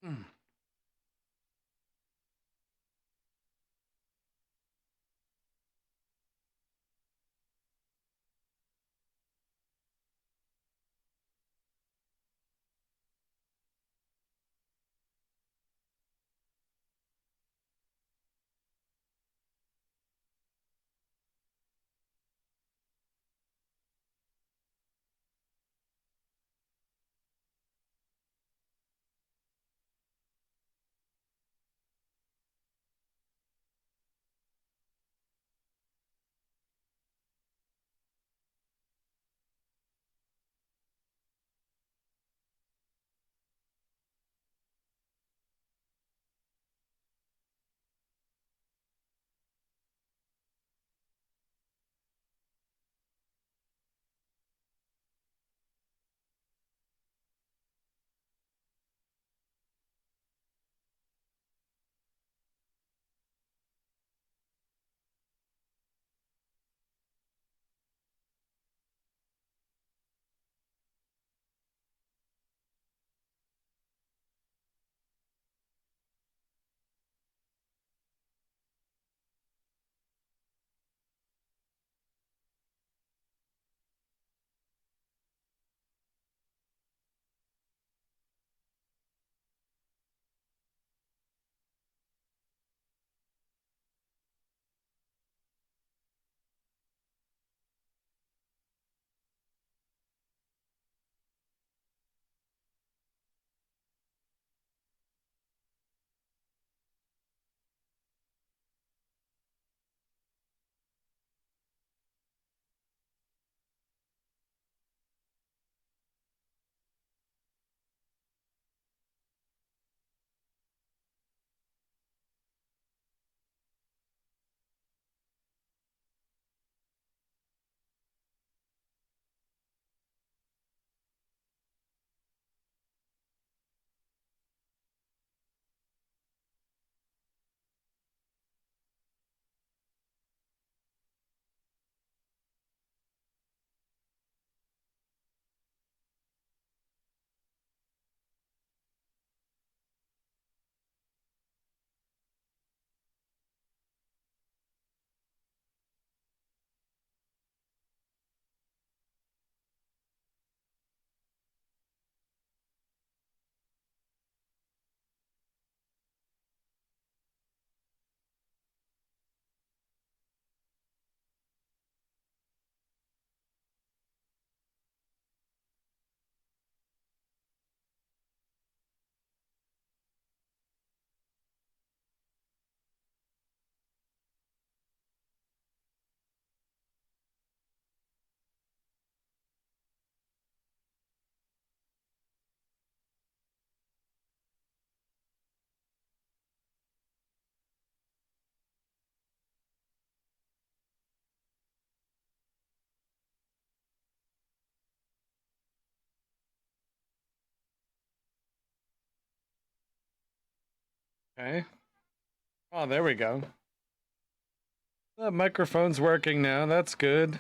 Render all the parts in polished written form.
Mm. Okay. Oh, there we go. The microphone's working now. That's good.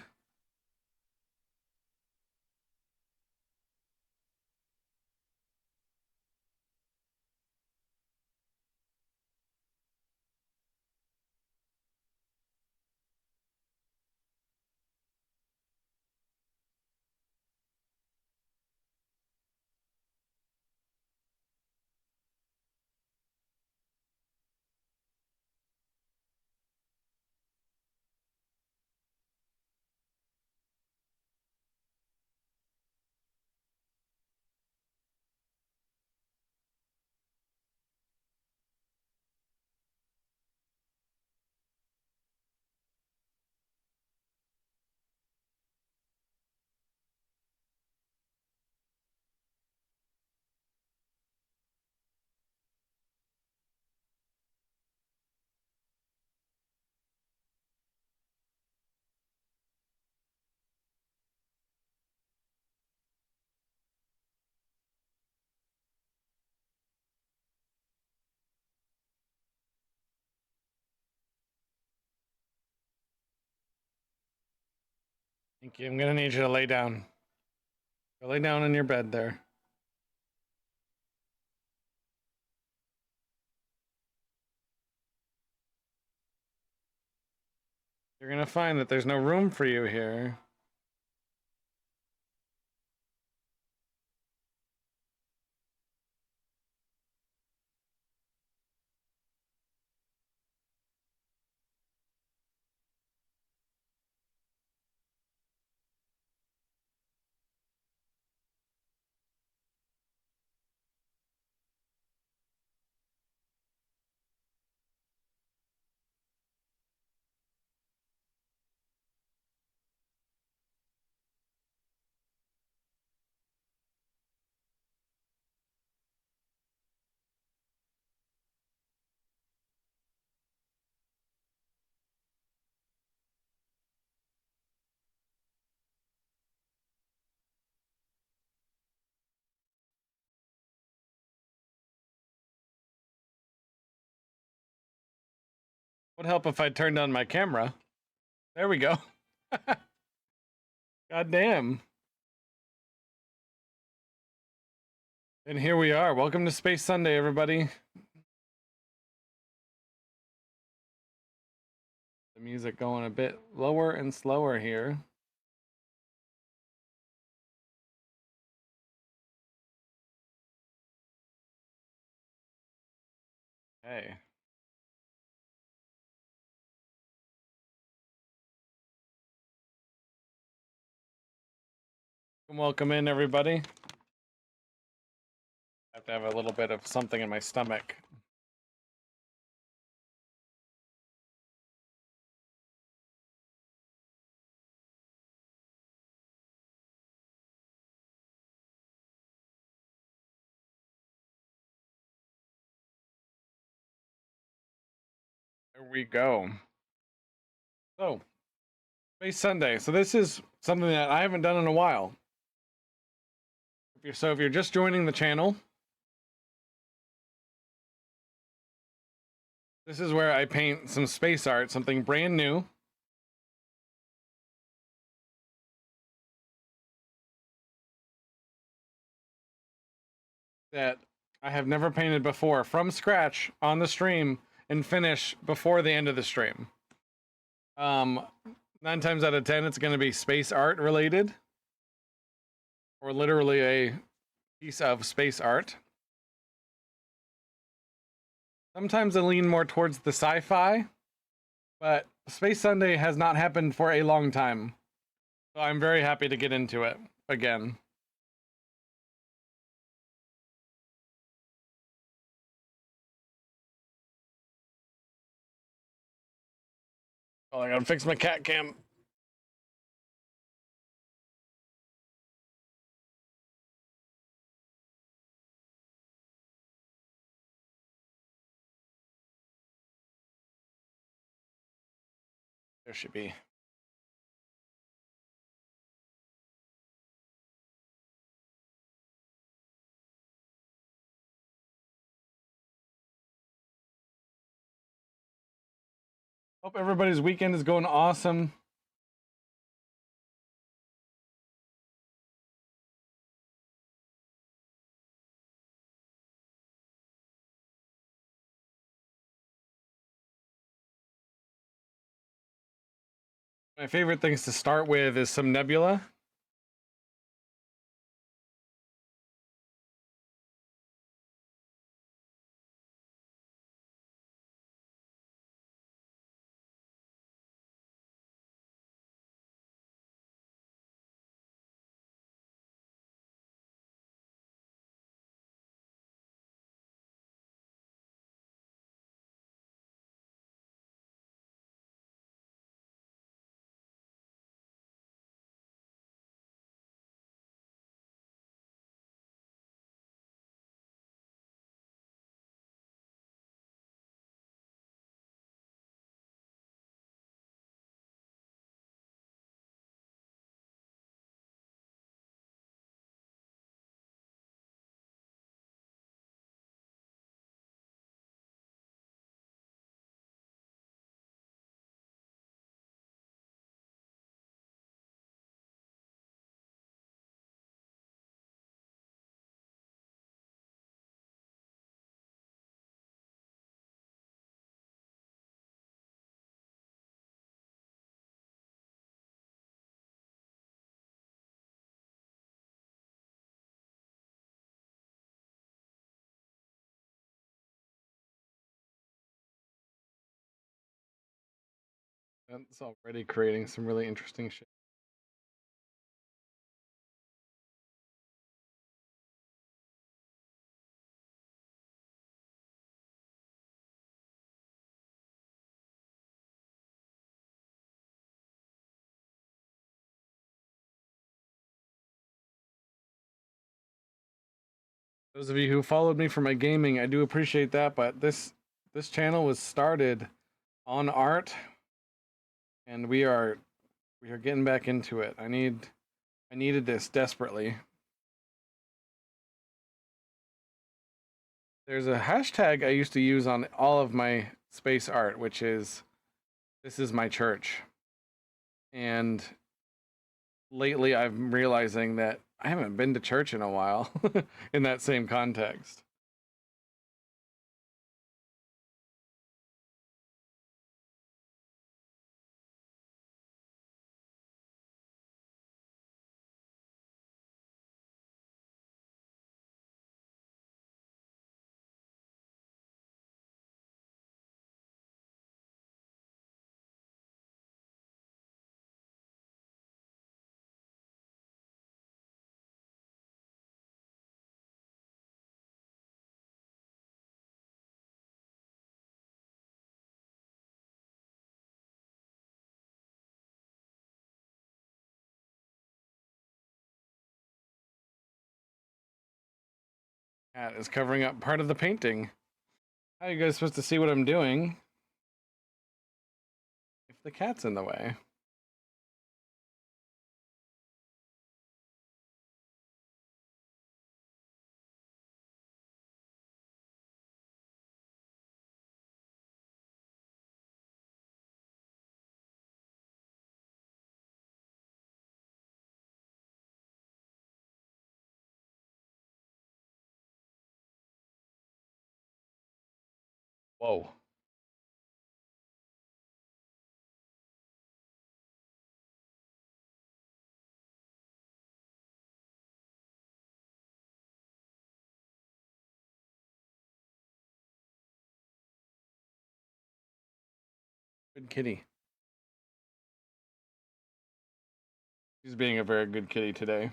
Thank you. I'm gonna need you to lay down. Go lay down in your bed there. You're gonna find that there's no room for you here. Would help if I turned on my camera. There we go. God damn. And here we are. Welcome to Space Sunday, everybody. The music going a bit lower and slower here. Hey. Welcome in, everybody. I have to have a little bit of something in my stomach. There we go. So, Space Sunday. So this is something that I haven't done in a while. If you're just joining the channel, this is where I paint some space art, something brand new. That I have never painted before from scratch on the stream and finish before the end of the stream. 9 times out of 10, it's going to be space art related, or literally a piece of space art. Sometimes I lean more towards the sci-fi, but Space Sunday has not happened for a long time. So I'm very happy to get into it again. Oh, I gotta fix my cat cam. There should be. Hope everybody's weekend is going awesome. My favorite things to start with is some nebula. That's already creating some really interesting shit. Those of you who followed me for my gaming, I do appreciate that, but this channel was started on art, and we are getting back into it. I needed this desperately. There's a hashtag I used to use on all of my space art, which is "This is my church." And lately I'm realizing that I haven't been to church in a while in that same context. Cat is covering up part of the painting. How are you guys supposed to see what I'm doing if the cat's in the way? Whoa. Good kitty. She's being a very good kitty today.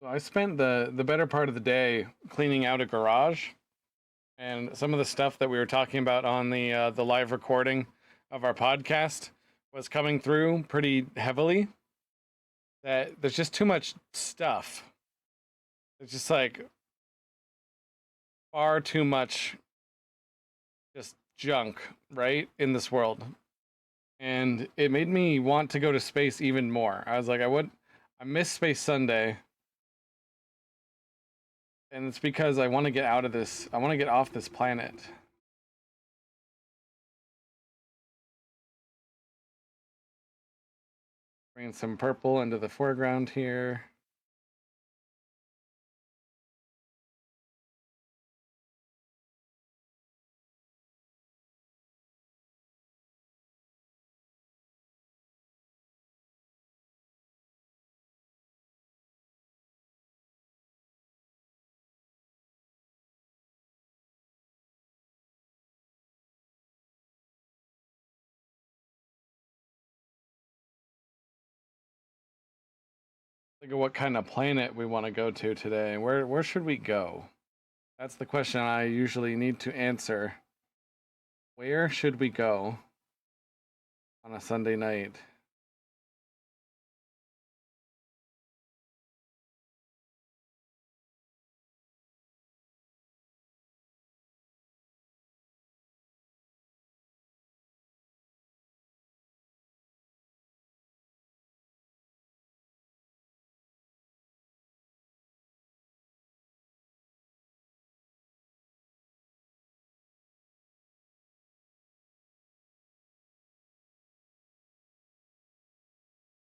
So I spent the better part of the day cleaning out a garage, and some of the stuff that we were talking about on the live recording of our podcast was coming through pretty heavily. That there's just too much stuff. It's just like far too much just junk, right, in this world. And it made me want to go to space even more. I was like, I miss Space Sunday, and it's because I want to get out of this. I want to get off this planet. Bringing some purple into the foreground here. Look at what kind of planet we want to go to today. Where should we go? That's the question I usually need to answer. Where should we go on a Sunday night?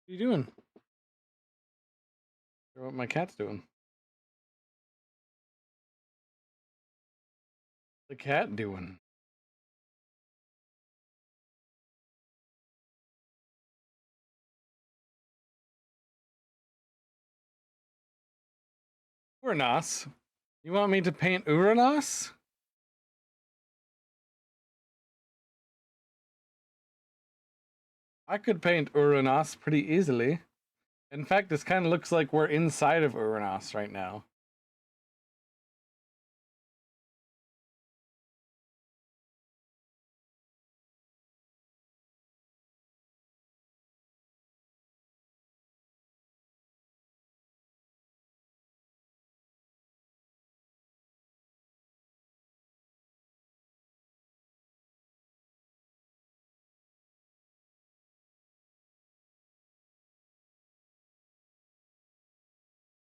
What are you doing? What my cat's doing? The cat doing? Uranus. You want me to paint Uranus? I could paint Uranus pretty easily. In fact, this kind of looks like we're inside of Uranus right now.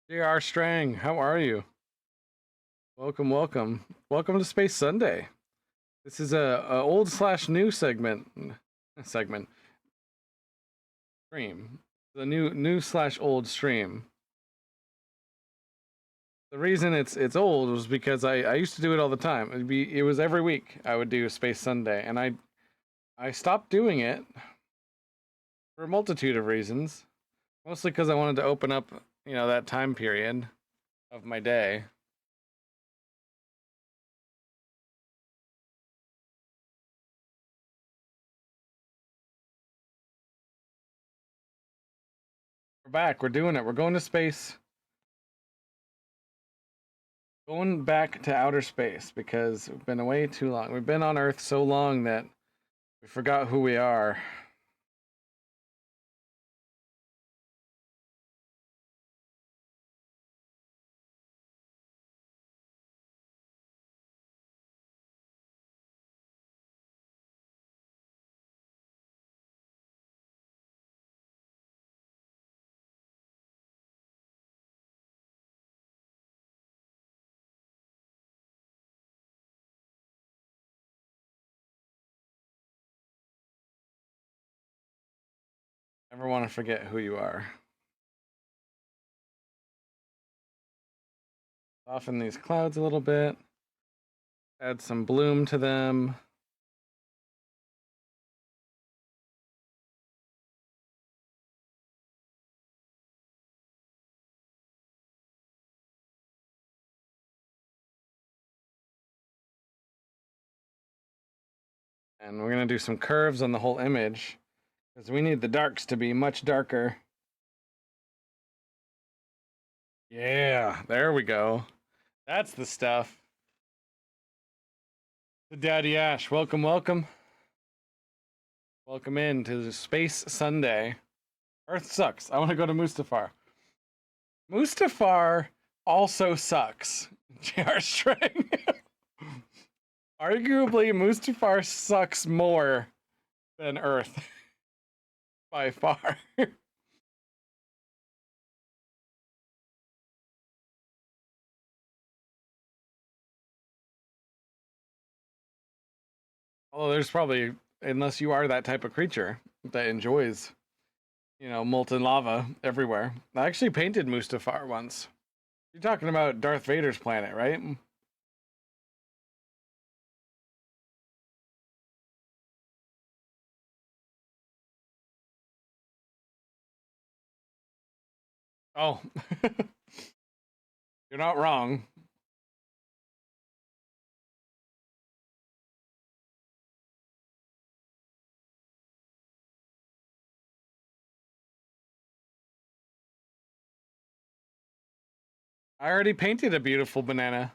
J.R. Strang, how are you? Welcome, welcome. Welcome to Space Sunday. This is a old slash new segment. Stream. The new slash old stream. The reason it's old was because I used to do it all the time. It was every week I would do Space Sunday, and I stopped doing it for a multitude of reasons. Mostly because I wanted to open up, that time period of my day. We're back. We're doing it. We're going to space. Going back to outer space because we've been away too long. We've been on Earth so long that we forgot who we are. Never want to forget who you are. Soften these clouds a little bit. Add some bloom to them. And we're going to do some curves on the whole image because we need the darks to be much darker. Yeah, there we go. That's the stuff. The Daddy Ash, welcome, welcome. Welcome in to Space Sunday. Earth sucks. I want to go to Mustafar. Mustafar also sucks. J.R. String. Arguably, Mustafar sucks more than Earth. By far. Although there's probably, unless you are that type of creature that enjoys, molten lava everywhere. I actually painted Mustafar once. You're talking about Darth Vader's planet, right? Oh, you're not wrong. I already painted a beautiful banana.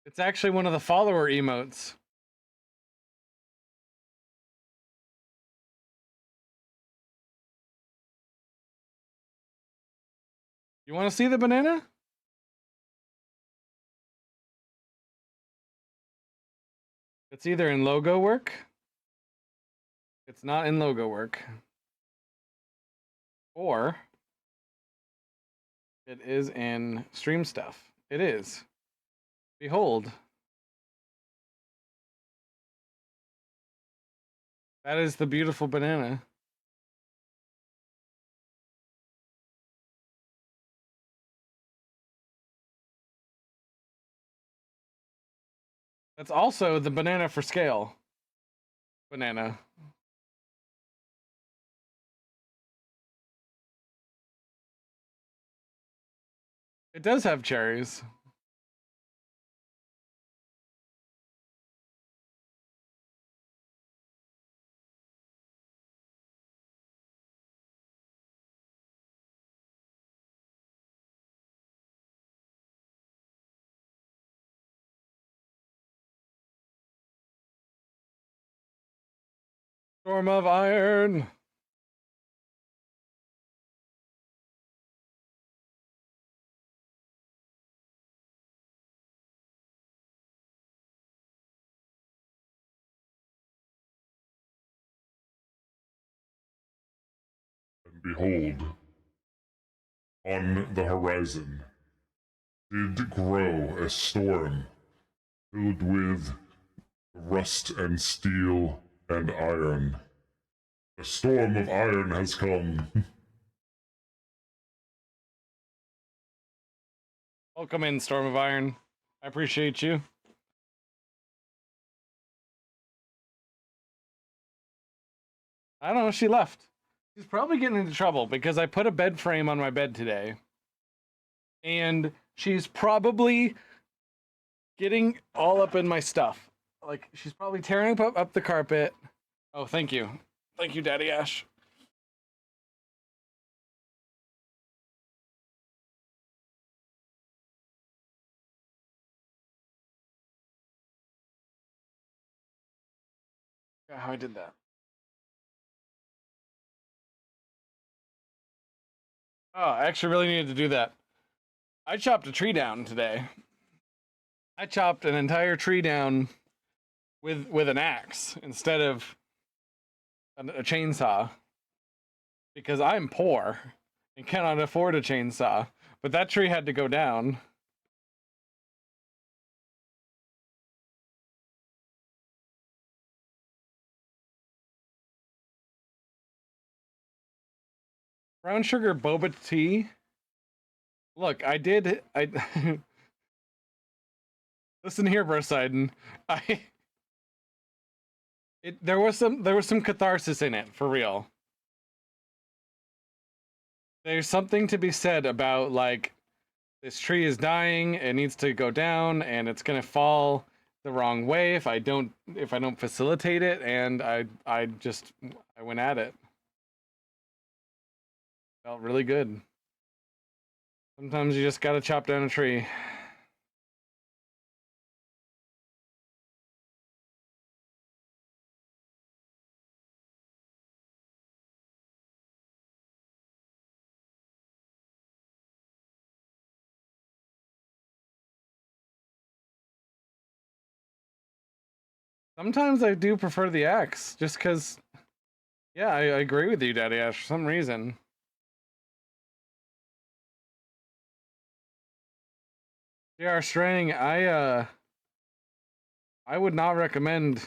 It's actually one of the follower emotes. You want to see the banana? It's either in logo work. It's not in logo work. or it is in stream stuff. It is. Behold. That is the beautiful banana. That's also the banana for scale. Banana. It does have cherries. Storm of Iron. And behold, on the horizon did grow a storm filled with rust and steel and iron. The storm of iron has come. Welcome in, Storm of Iron. I appreciate you. I don't know, she left. She's probably getting into trouble because I put a bed frame on my bed today. And she's probably getting all up in my stuff. Like, she's probably tearing up the carpet. Oh, thank you. Thank you, Daddy Ash. Yeah, how I did that. Oh, I actually really needed to do that. I chopped a tree down today. I chopped an entire tree down with an axe instead of a chainsaw because I'm poor and cannot afford a chainsaw. But that tree had to go down. Brown sugar boba tea. Look, I listen here, Bursidon. I there was some catharsis in it, for real. There's something to be said about like this tree is dying, it needs to go down, and it's gonna fall the wrong way if I don't facilitate it, and I went at it. Felt really good. Sometimes you just gotta chop down a tree. Sometimes I do prefer the axe, just because. Yeah, I agree with you, Daddy Ash, for some reason. J.R. Strang, I would not recommend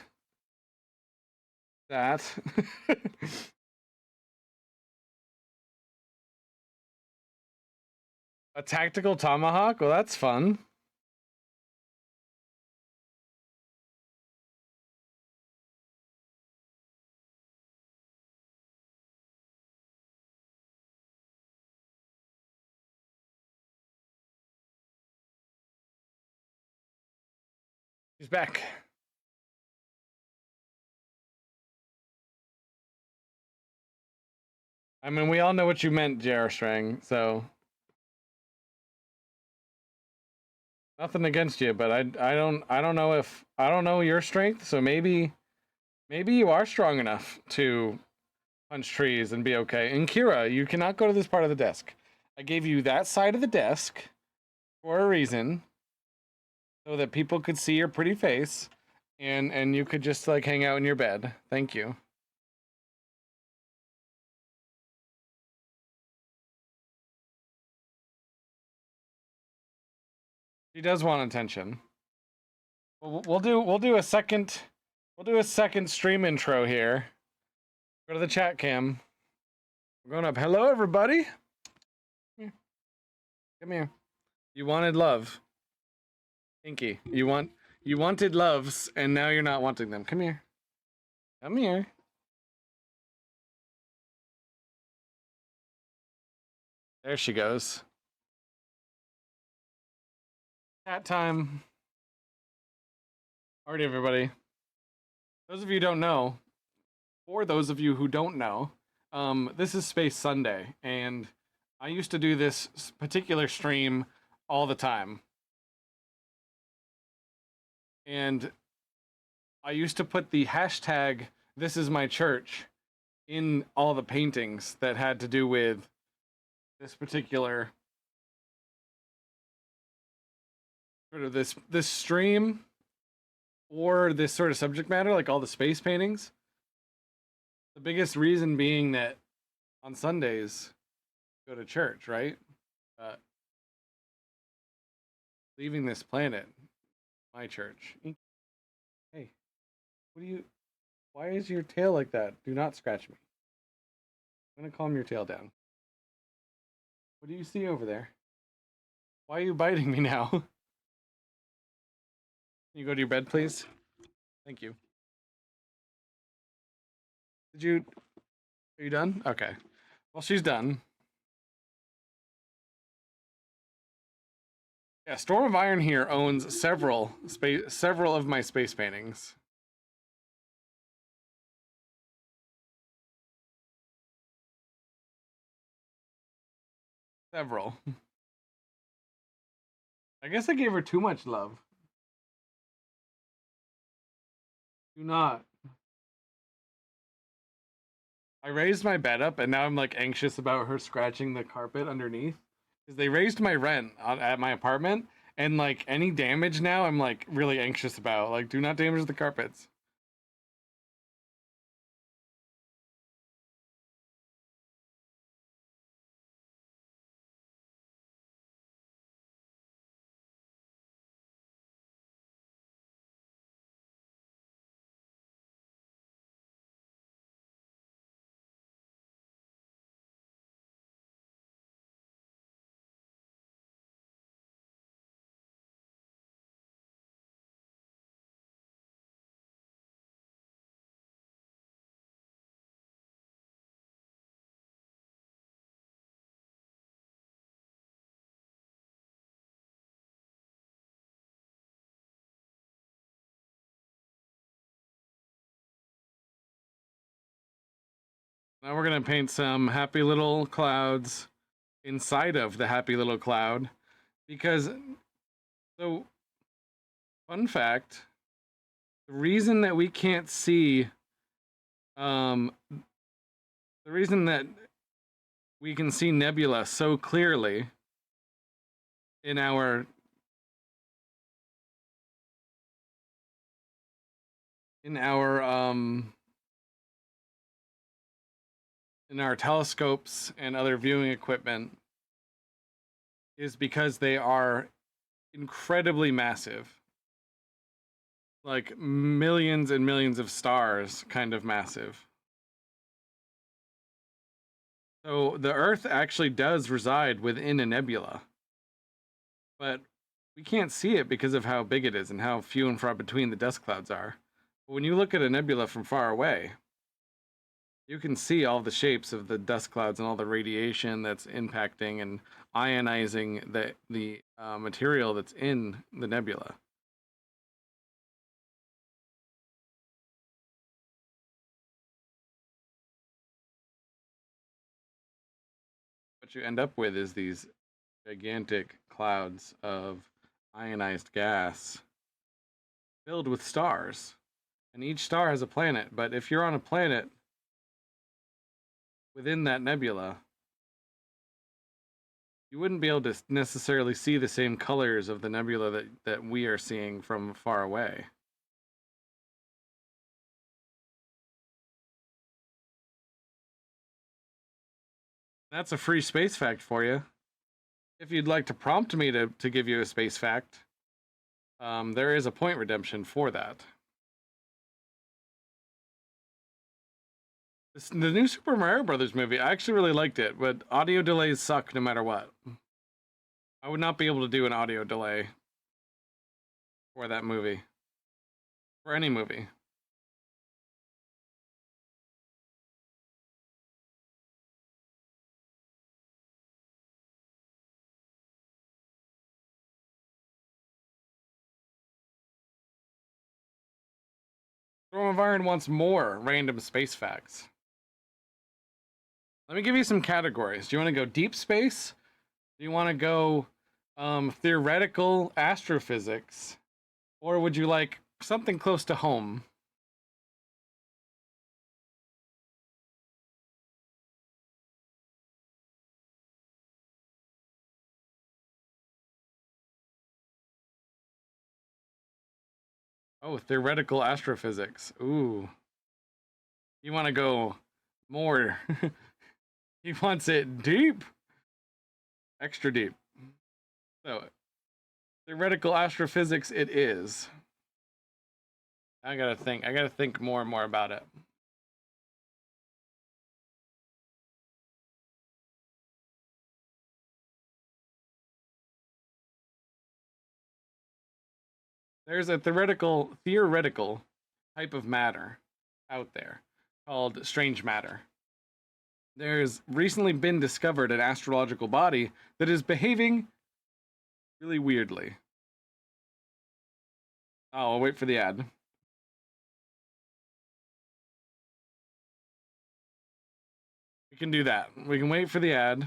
that. A tactical tomahawk? Well, that's fun. He's back. I mean, we all know what you meant, J.R. Strang, so nothing against you, but I don't know your strength, so maybe you are strong enough to punch trees and be okay. And Kira, you cannot go to this part of the desk. I gave you that side of the desk for a reason, so that people could see your pretty face, and you could just like hang out in your bed. Thank you. She does want attention. We'll do a second stream intro here. Go to the chat cam. We're going up. Hello everybody. Come here. You wanted love. Pinky. You wanted loves and now you're not wanting them. Come here. Come here. There she goes. Chat time. Alright, everybody. Those of you who don't know, for those of you who don't know, this is Space Sunday, and I used to do this particular stream all the time. And I used to put the hashtag "This is my church" in all the paintings that had to do with this particular sort of this stream or this sort of subject matter, like all the space paintings. The biggest reason being that on Sundays, go to church, right? Leaving this planet, my church. Hey, what do you? Why is your tail like that? Do not scratch me. I'm gonna calm your tail down. What do you see over there? Why are you biting me now? Can you go to your bed, please? Thank you. Are you done? Okay. Well, she's done. Yeah, Storm of Iron here owns several of my space paintings. Several. I guess I gave her too much love. Do not. I raised my bed up and now I'm like anxious about her scratching the carpet underneath. Because they raised my rent at my apartment, and like any damage now I'm like really anxious about. Like, do not damage the carpets. Now we're gonna paint some happy little clouds inside of the happy little cloud. Because, so, fun fact, the reason that we can't see, the reason that we can see nebula so clearly in our in our telescopes and other viewing equipment is because they are incredibly massive. Like millions and millions of stars, kind of massive. So the Earth actually does reside within a nebula. But we can't see it because of how big it is and how few and far between the dust clouds are. But when you look at a nebula from far away, you can see all the shapes of the dust clouds and all the radiation that's impacting and ionizing the material that's in the nebula. What you end up with is these gigantic clouds of ionized gas filled with stars. And each star has a planet, but if you're on a planet within that nebula, you wouldn't be able to necessarily see the same colors of the nebula that we are seeing from far away. That's a free space fact for you. if you'd like to prompt me to give you a space fact, there is a point redemption for that. The new Super Mario Brothers movie, I actually really liked it, but audio delays suck no matter what. I would not be able to do an audio delay for that movie. For any movie. Storm of Iron wants more random space facts. Let me give you some categories. Do you want to go deep space? Do you want to go theoretical astrophysics? Or would you like something close to home? Oh, theoretical astrophysics. Ooh. You want to go more. He wants it deep. Extra deep. So, theoretical astrophysics it is. I gotta think more and more about it. There's a theoretical type of matter out there called strange matter. There's recently been discovered an astrological body that is behaving really weirdly. Oh, I'll wait for the ad. We can do that. We can wait for the ad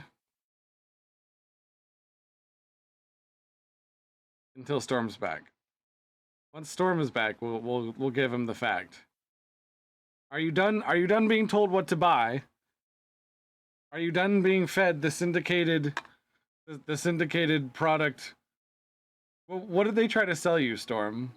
until Storm's back. Once Storm is back, we'll give him the fact. Are you done? Are you done being told what to buy? Are you done being fed the syndicated product? Well, what did they try to sell you, Storm?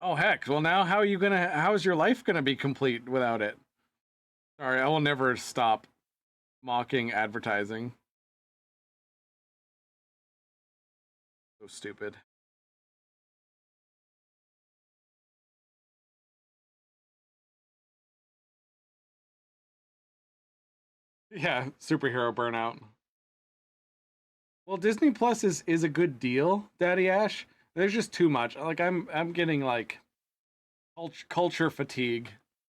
Oh heck! Well, now how are you gonna? How is your life gonna be complete without it? Sorry, I will never stop mocking advertising. So stupid. Yeah, superhero burnout. Well, Disney Plus is a good deal, Daddy Ash. There's just too much. Like I'm getting like culture fatigue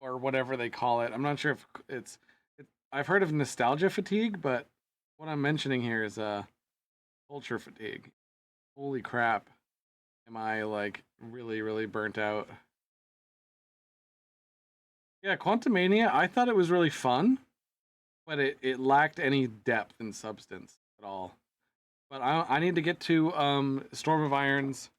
or whatever they call it. I'm not sure if I've heard of nostalgia fatigue, but what I'm mentioning here is culture fatigue. Holy crap. Am I like really burnt out? Yeah, Quantumania, I thought it was really fun, but it lacked any depth and substance at all. But I need to get to Storm of Iron's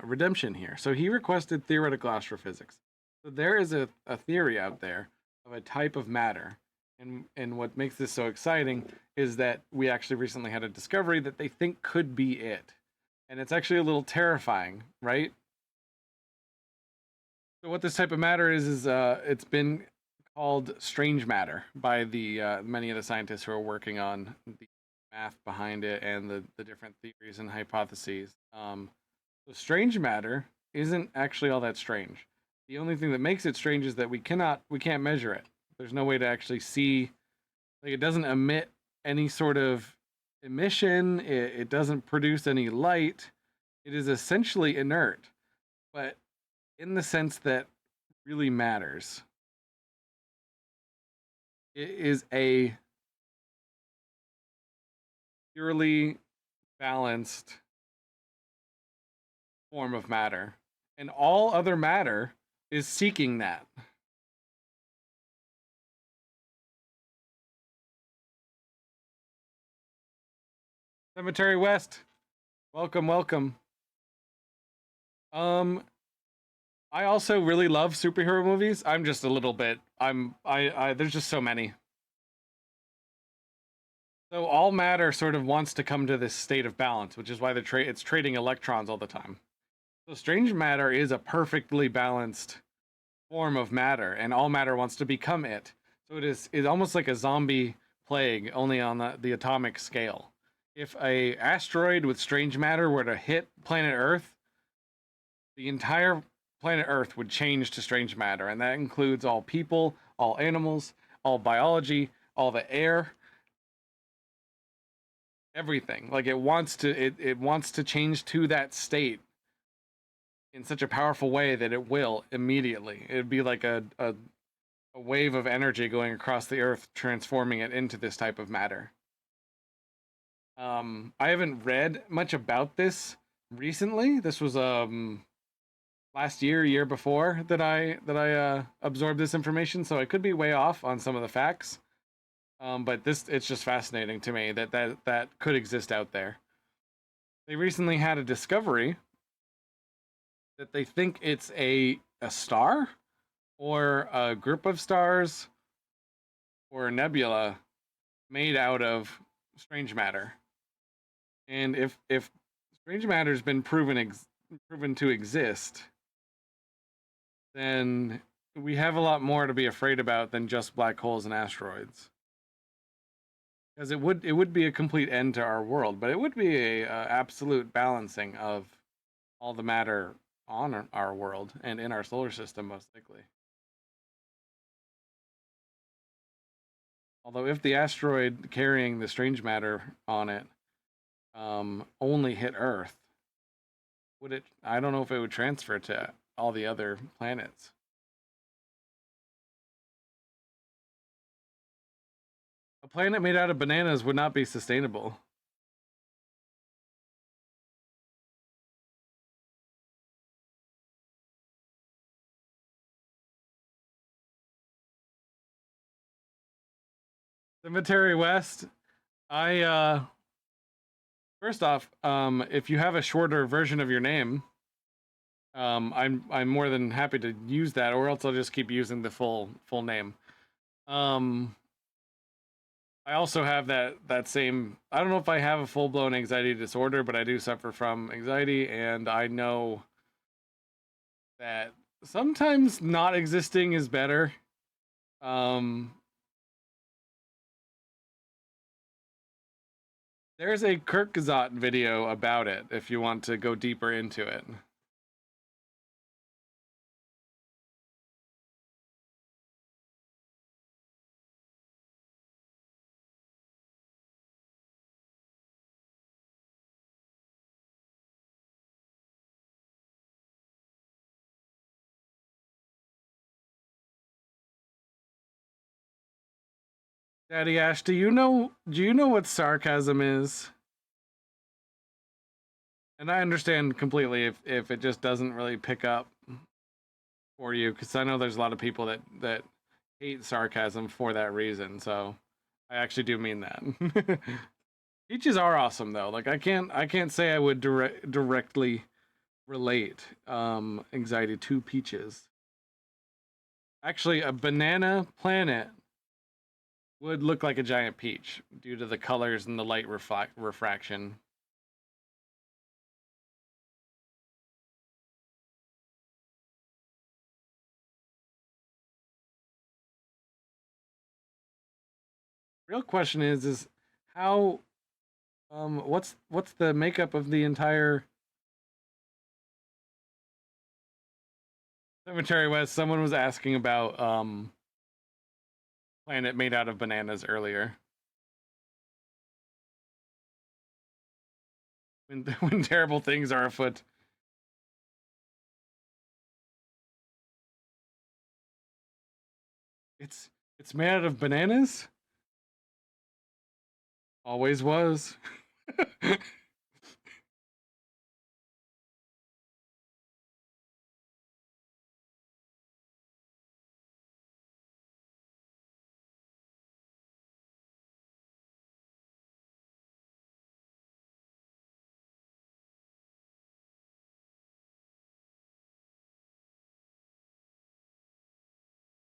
redemption here. So he requested theoretical astrophysics. So there is a theory out there of a type of matter. And what makes this so exciting is that we actually recently had a discovery that they think could be it. And it's actually a little terrifying, right? So what this type of matter is it's been called strange matter by the many of the scientists who are working on the math behind it and the different theories and hypotheses. So strange matter isn't actually all that strange. The only thing that makes it strange is that we can't measure it. There's no way to actually see, like, it doesn't emit any sort of emission. It doesn't produce any light. It is essentially inert, but in the sense that really matters. It is a purely balanced form of matter, and all other matter is seeking that. Cemetery West, welcome. Um, I also really love superhero movies. I'm just a little bit. I there's just so many. So all matter sort of wants to come to this state of balance, which is why it's trading electrons all the time. So strange matter is a perfectly balanced form of matter, and all matter wants to become it. So it's almost like a zombie plague, only on the atomic scale. If a asteroid with strange matter were to hit planet Earth, the entire planet Earth would change to strange matter, and that includes all people, all animals, all biology, all the air, everything. Like it wants to change to that state in such a powerful way that it will immediately. It'd be like a wave of energy going across the earth, transforming it into this type of matter. I haven't read much about this recently. This was last year before that I absorbed this information, so I could be way off on some of the facts. But it's just fascinating to me that could exist out there. They recently had a discovery that they think it's a star or a group of stars or a nebula made out of strange matter. And if strange matter has been proven to exist, then we have a lot more to be afraid about than just black holes and asteroids. Because it would be a complete end to our world, but it would be a absolute balancing of all the matter on our world and in our solar system, most likely. Although, if the asteroid carrying the strange matter on it only hit Earth, would it? I don't know if it would transfer to all the other planets. A planet made out of bananas would not be sustainable. Cemetery West. I first off, if you have a shorter version of your name, I'm more than happy to use that, or else I'll just keep using the full name. Um, I also have that same. I don't know if I have a full blown anxiety disorder, but I do suffer from anxiety, and I know that sometimes not existing is better. Um, there's a Kirkazot video about it if you want to go deeper into it. Daddy Ash, do you know what sarcasm is? And I understand completely if it just doesn't really pick up for you, because I know there's a lot of people that hate sarcasm for that reason. So I actually do mean that. Peaches are awesome though. Like I can't say I would directly relate anxiety to peaches. Actually, a banana planet would look like a giant peach due to the colors and the light refraction. Real question is how what's the makeup of the entire Cemetery West? Someone was asking about planet made out of bananas earlier. When when terrible things are afoot. It's made out of bananas? Always was.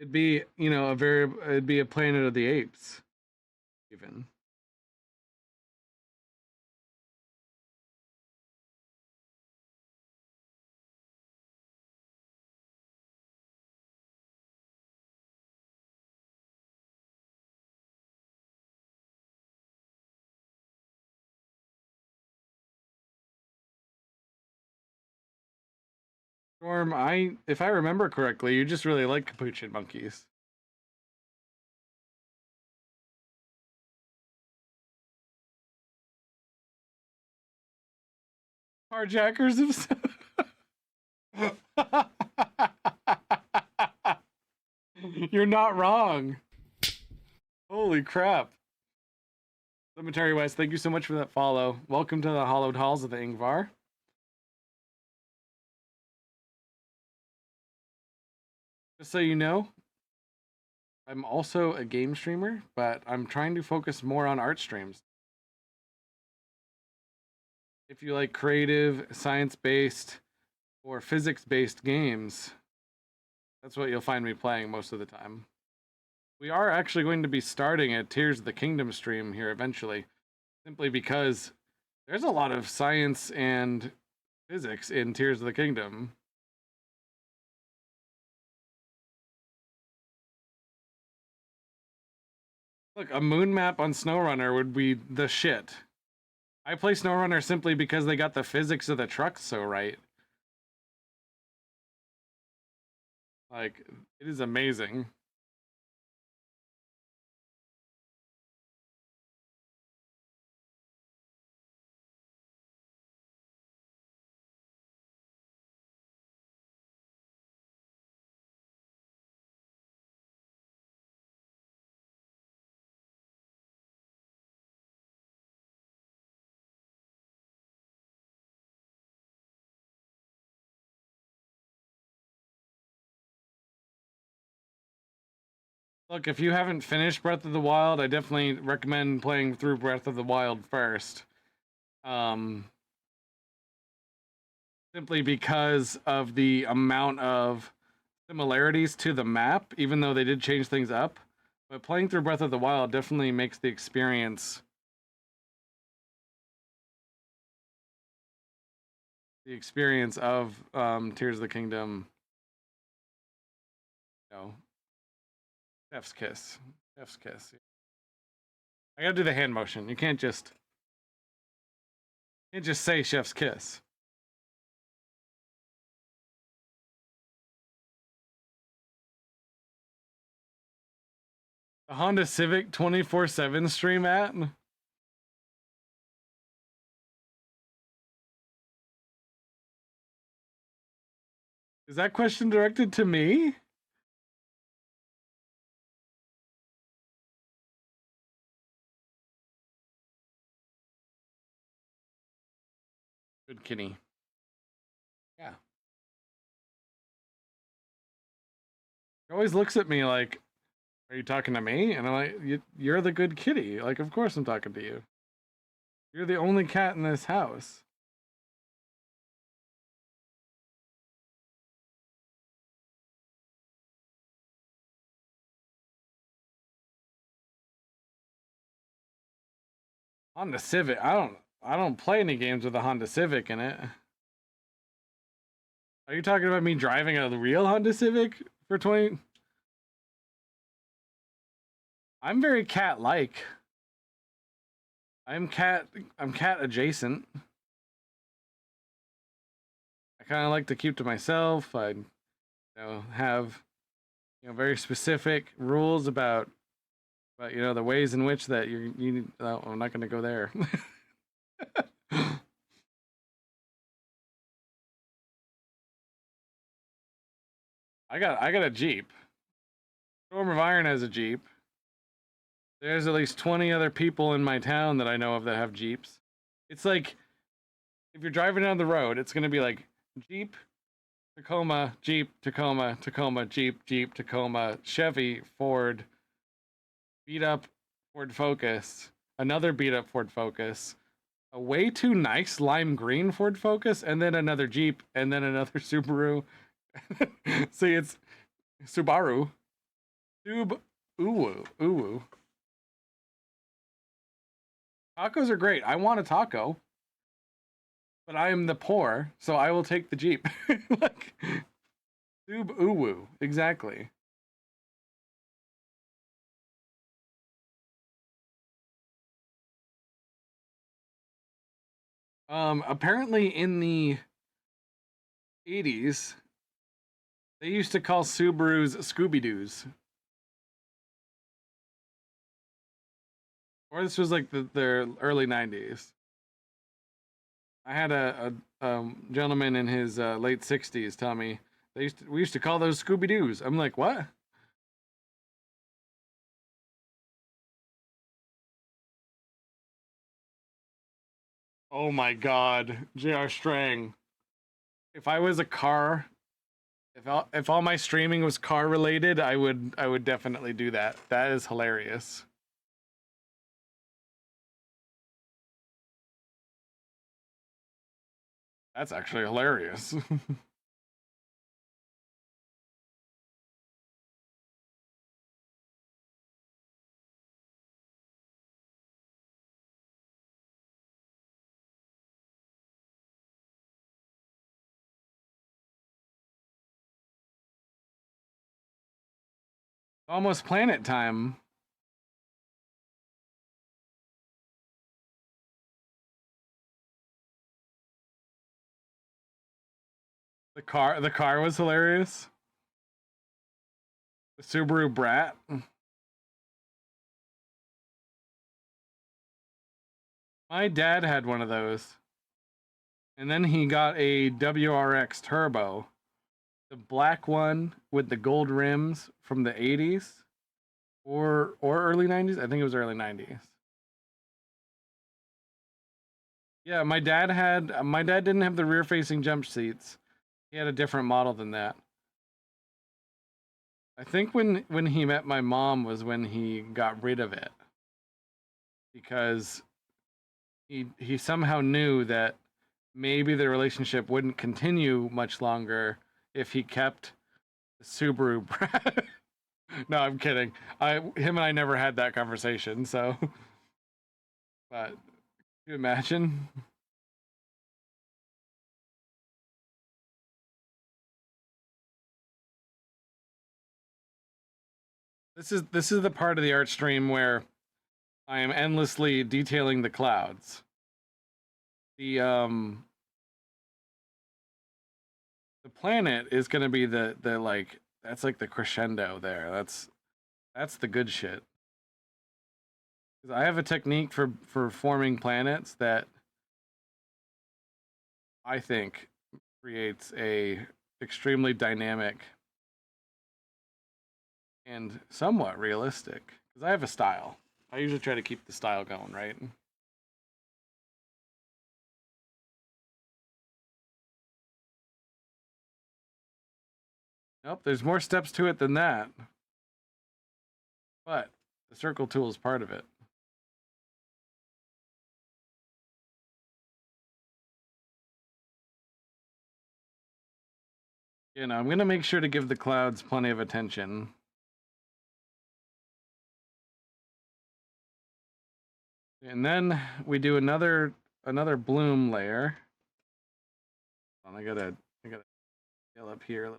It'd be a planet of the apes, even. Storm, if I remember correctly, you just really like capuchin monkeys. Carjackers of You're not wrong. Holy crap. Cemetery West, thank you so much for that follow. Welcome to the hallowed halls of the Ingvar. Just so you know, I'm also a game streamer, but I'm trying to focus more on art streams. If you like creative, science-based, or physics-based games, that's what you'll find me playing most of the time. We are actually going to be starting a Tears of the Kingdom stream here eventually, simply because there's a lot of science and physics in Tears of the Kingdom. Look, a moon map on SnowRunner would be the shit. I play SnowRunner simply because they got the physics of the trucks so right. Like, it is amazing. Look, if you haven't finished Breath of the Wild, I definitely recommend playing through Breath of the Wild first. Simply because of the amount of similarities to the map, even though they did change things up. But playing through Breath of the Wild definitely makes the experience of Tears of the Kingdom, you know, chef's kiss. Chef's kiss. I gotta do the hand motion. You can't just say chef's kiss. The Honda Civic 24/7 stream at? Is that question directed to me? Good kitty. Yeah. He always looks at me like, are you talking to me? And I'm like, you're the good kitty. Like, of course I'm talking to you. You're the only cat in this house. Honda Civic. I don't play any games with a Honda Civic in it. Are you talking about me driving a real Honda Civic for 20? I'm very cat-like. I'm cat adjacent. I kind of like to keep to myself. I have very specific rules about the ways in which that you oh, I'm not going to go there. I got a Jeep. Storm of Iron has a Jeep. There's at least 20 other people in my town that I know of that have Jeeps. It's like if you're driving down the road, it's going to be like Jeep, Tacoma, Jeep, Tacoma, Tacoma, Jeep, Jeep, Tacoma, Chevy, Ford, beat up Ford Focus, another beat up Ford Focus, a way too nice lime green Ford Focus, and then another Jeep, and then another Subaru. See, it's Subaru. Uwu. Tacos are great. I want a taco, but I am the poor, so I will take the Jeep. Like, Uwu, exactly. Apparently in the 80s, They used to call Subarus Scooby-Doos. Or this was like their early 90s. I had a gentleman in his late 60s tell me we used to call those Scooby-Doos. I'm like, what? Oh my god, J.R. Strang. If I was a car, if all my streaming was car related, I would definitely do that. That is hilarious. That's actually hilarious. Almost planet time. The car was hilarious. The Subaru Brat. My dad had one of those. And then he got a WRX Turbo. The black one with the gold rims from the 80s or early 90s. I think it was early 90s. Yeah, my dad didn't have the rear facing jump seats. He had a different model than that. I think when he met my mom was when he got rid of it because he somehow knew that maybe the relationship wouldn't continue much longer if he kept the Subaru Brat. No, I'm kidding. Him and I never had that conversation, so but can you imagine? This is the part of the art stream where I am endlessly detailing the clouds. The the planet is gonna be the like that's like the crescendo there. That's the good shit. 'Cause I have a technique for forming planets that I think creates a extremely dynamic and somewhat realistic. Because I have a style. I usually try to keep the style going, right? Nope, there's more steps to it than that. But the circle tool is part of it. You know, I'm gonna make sure to give the clouds plenty of attention. And then we do another bloom layer. I gotta scale up here.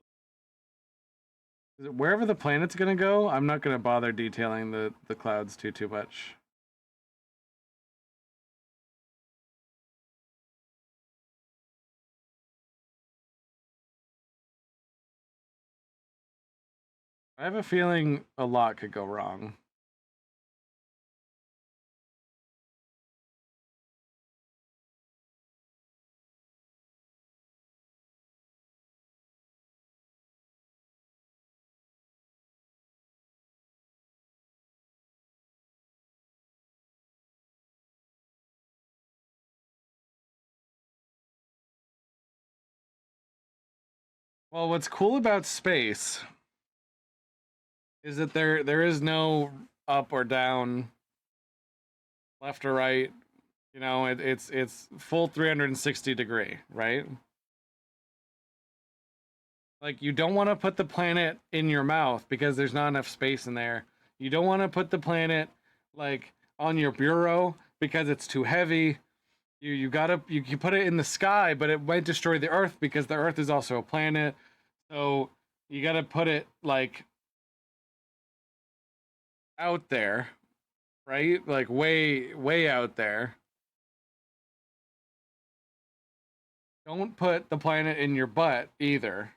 Wherever the planet's gonna go, I'm not gonna bother detailing the clouds too much. I have a feeling a lot could go wrong. Well, what's cool about space is that there is no up or down, left or right. You know, it's full 360-degree, right? Like you don't want to put the planet in your mouth because there's not enough space in there. You don't want to put the planet like on your bureau because it's too heavy. You gotta you put it in the sky, but it might destroy the Earth because the Earth is also a planet. So you gotta put it like out there, right? Like way out there. Don't put the planet in your butt either.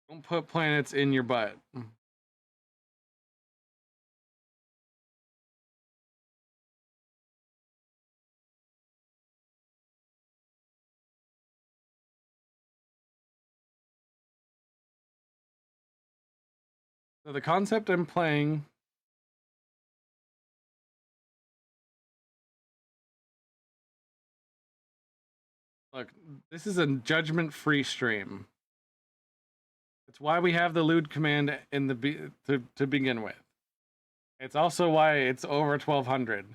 Don't put planets in your butt. So the concept I'm playing. Look, this is a judgment-free stream. It's why we have the lewd command in the to begin with. It's also why it's over 1,200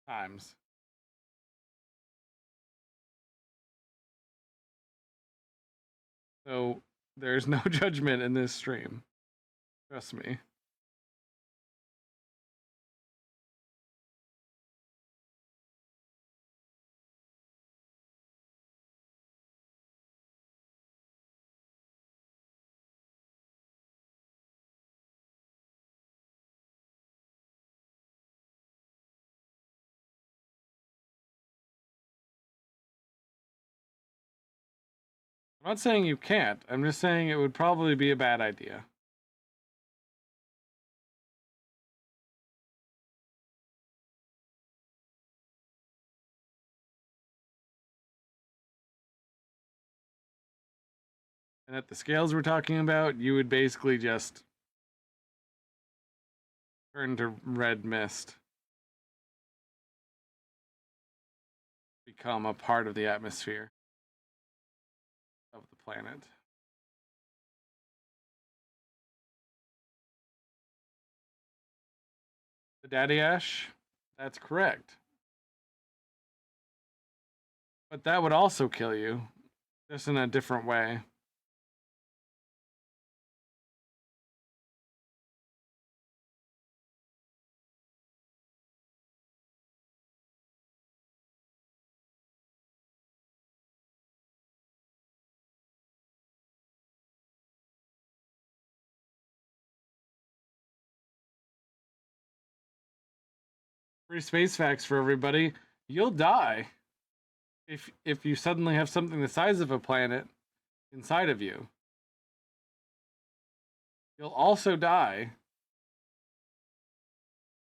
times. So there's no judgment in this stream. Trust me. I'm not saying you can't. I'm just saying it would probably be a bad idea. And at the scales we're talking about, you would basically just turn to red mist. Become a part of the atmosphere of the planet. The Daddy Ash? That's correct. But that would also kill you, just in a different way. Free space facts for everybody. You'll die if you suddenly have something the size of a planet inside of you. You'll also die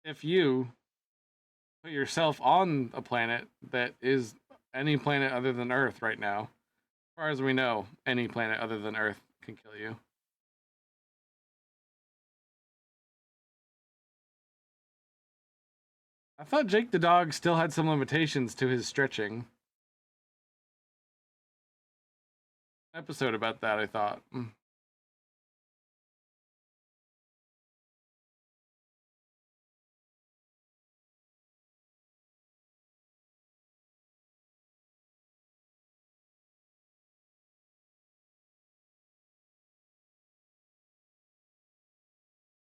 if you put yourself on a planet that is any planet other than Earth right now. As far as we know, any planet other than Earth can kill you. I thought Jake the dog still had some limitations to his stretching. Episode about that, I thought.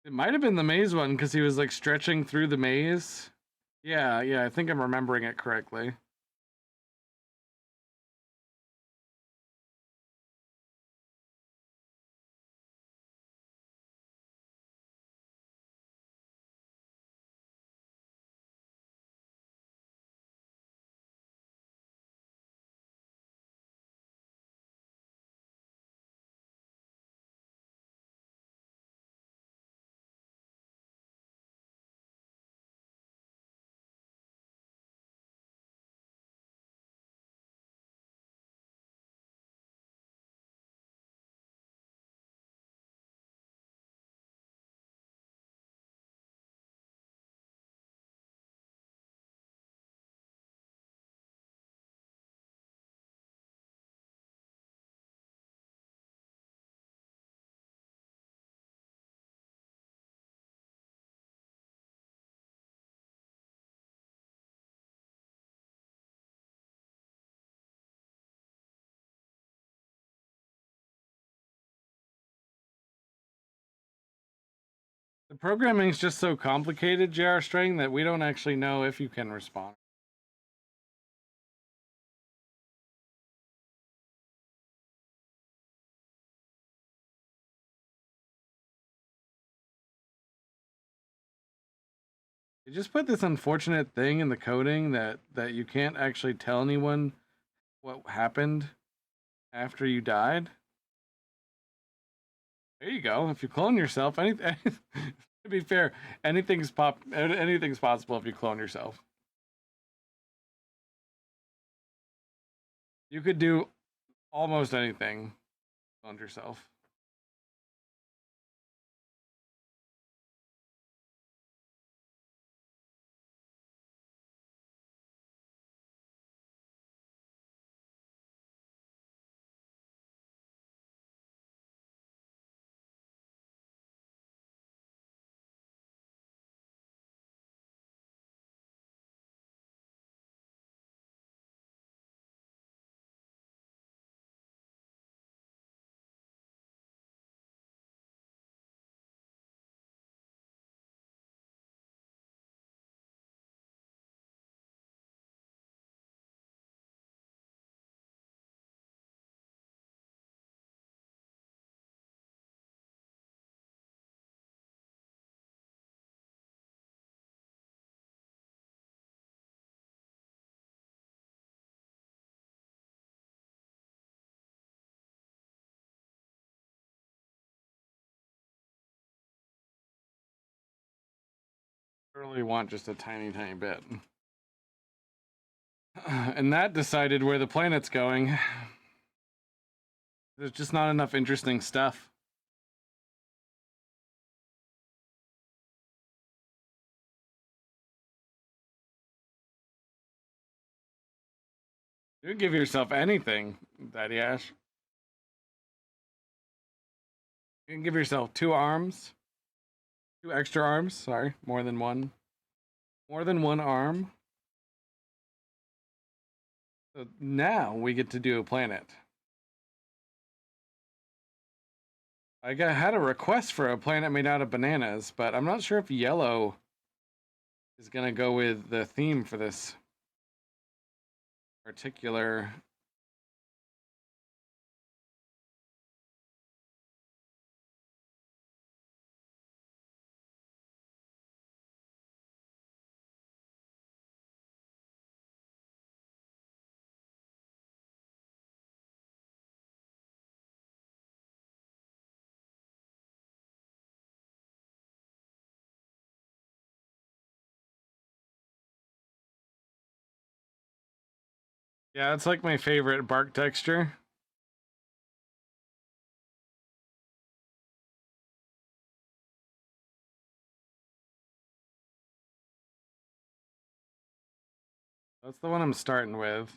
It might have been the maze one because he was like stretching through the maze. Yeah, I think I'm remembering it correctly. The programming's just so complicated, JR String, that we don't actually know if you can respond. They just put this unfortunate thing in the coding that you can't actually tell anyone what happened after you died. There you go. If you clone yourself, anything. To be fair, anything's possible if you clone yourself. You could do almost anything clone yourself. I really want just a tiny, tiny bit. And that decided where the planet's going. There's just not enough interesting stuff. You can give yourself anything, Daddy Ash. You can give yourself 2 arms. 2 extra arms, sorry. More than one. More than one arm. So now we get to do a planet. Had a request for a planet made out of bananas, but I'm not sure if yellow is gonna go with the theme for this particular. Yeah, it's like my favorite bark texture. That's the one I'm starting with.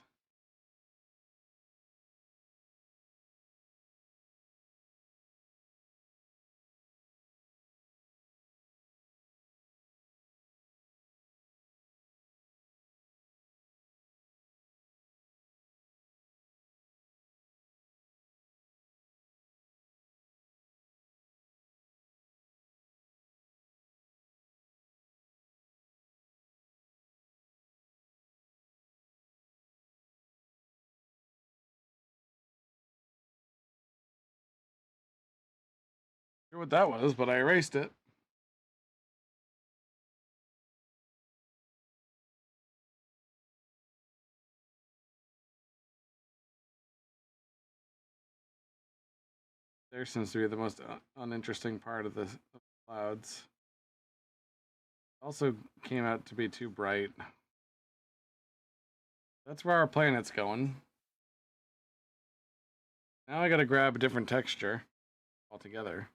Sure what that was, but I erased it. There seems to be the most uninteresting part of the clouds. Also came out to be too bright. That's where our planet's going. Now I gotta grab a different texture altogether.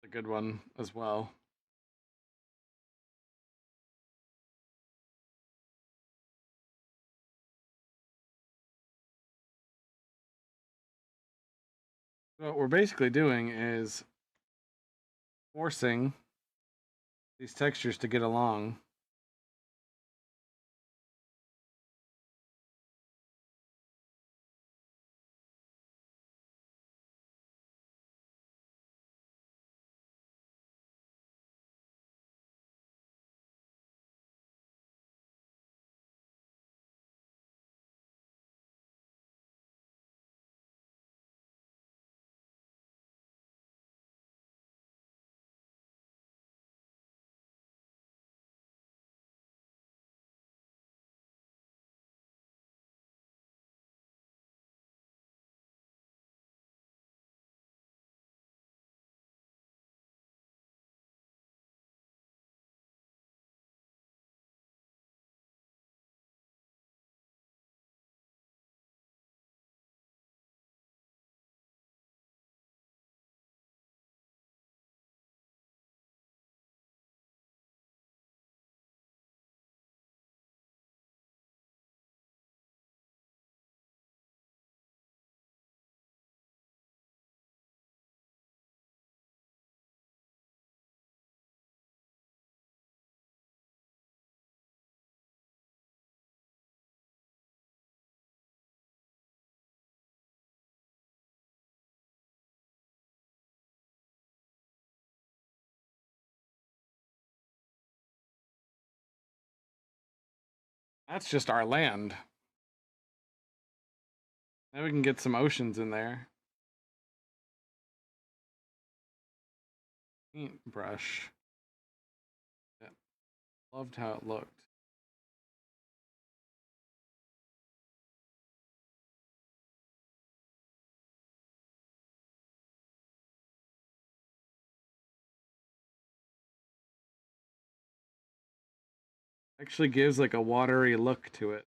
A good one as well. What we're basically doing is forcing these textures to get along. That's just our land. Now we can get some oceans in there. Paintbrush. Yeah. Loved how it looked. Actually gives like a watery look to it.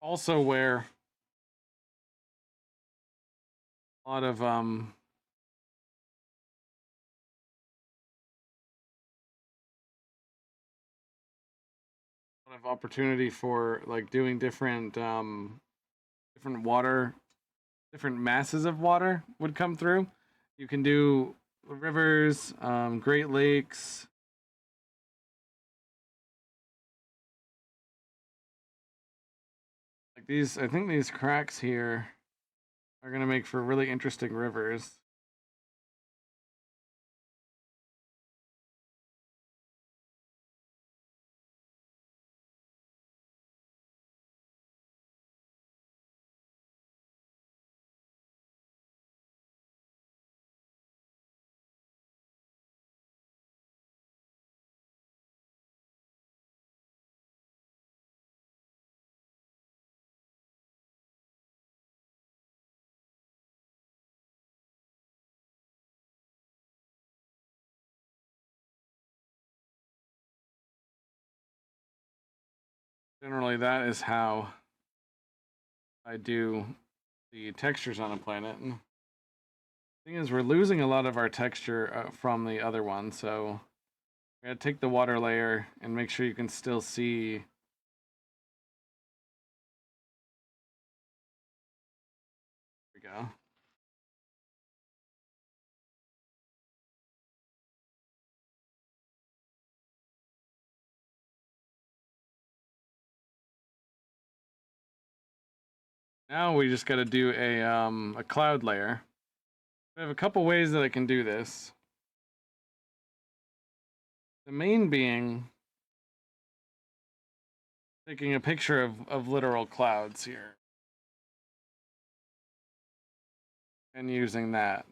Also where a lot of opportunity for like doing different different water, different masses of water would come through. You can do rivers, Great Lakes. Like these, I think these cracks here are gonna make for really interesting rivers. Generally, that is how I do the textures on a planet. And the thing is, we're losing a lot of our texture from the other one, so we gotta take the water layer and make sure you can still see. There we go. Now we just gotta do a cloud layer. I have a couple ways that I can do this. The main being taking a picture of literal clouds here and using that,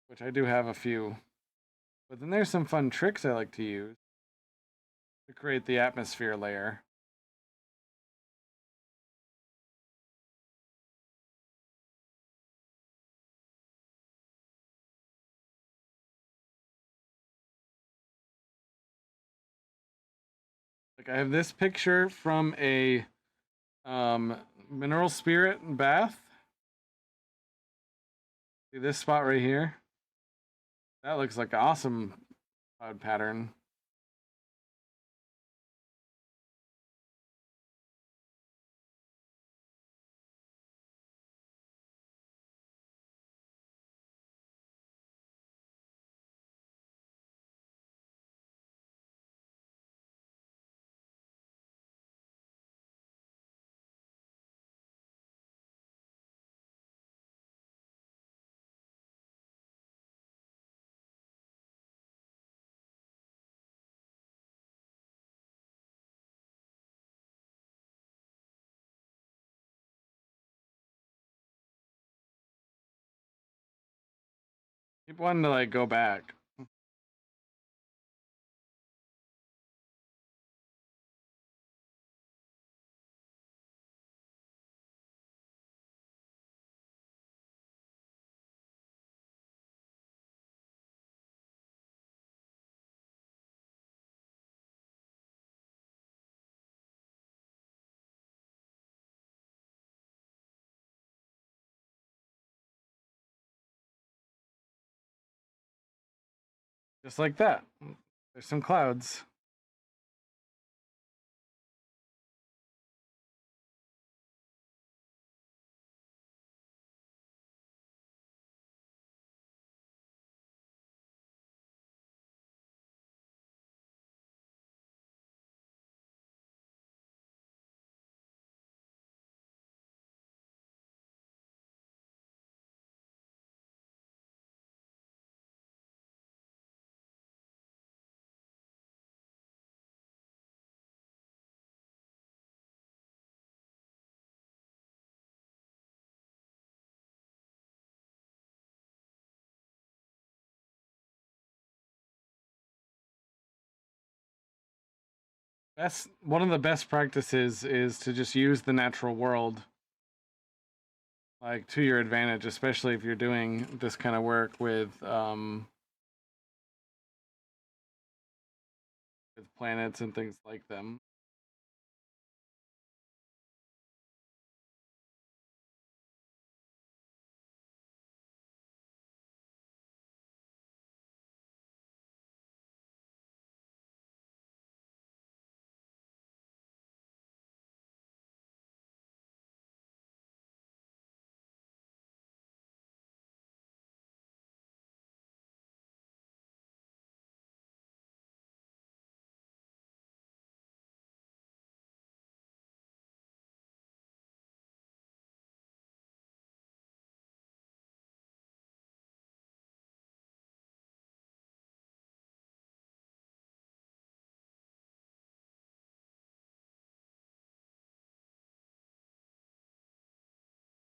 which I do have a few. But then there's some fun tricks I like to use to create the atmosphere layer. Like I have this picture from a mineral spirit bath. See this spot right here? That looks like an awesome cloud pattern. Keep wanting to like go back. Just like that. There's some clouds. One of the best practices is to just use the natural world like to your advantage, especially if you're doing this kind of work with planets and things like them.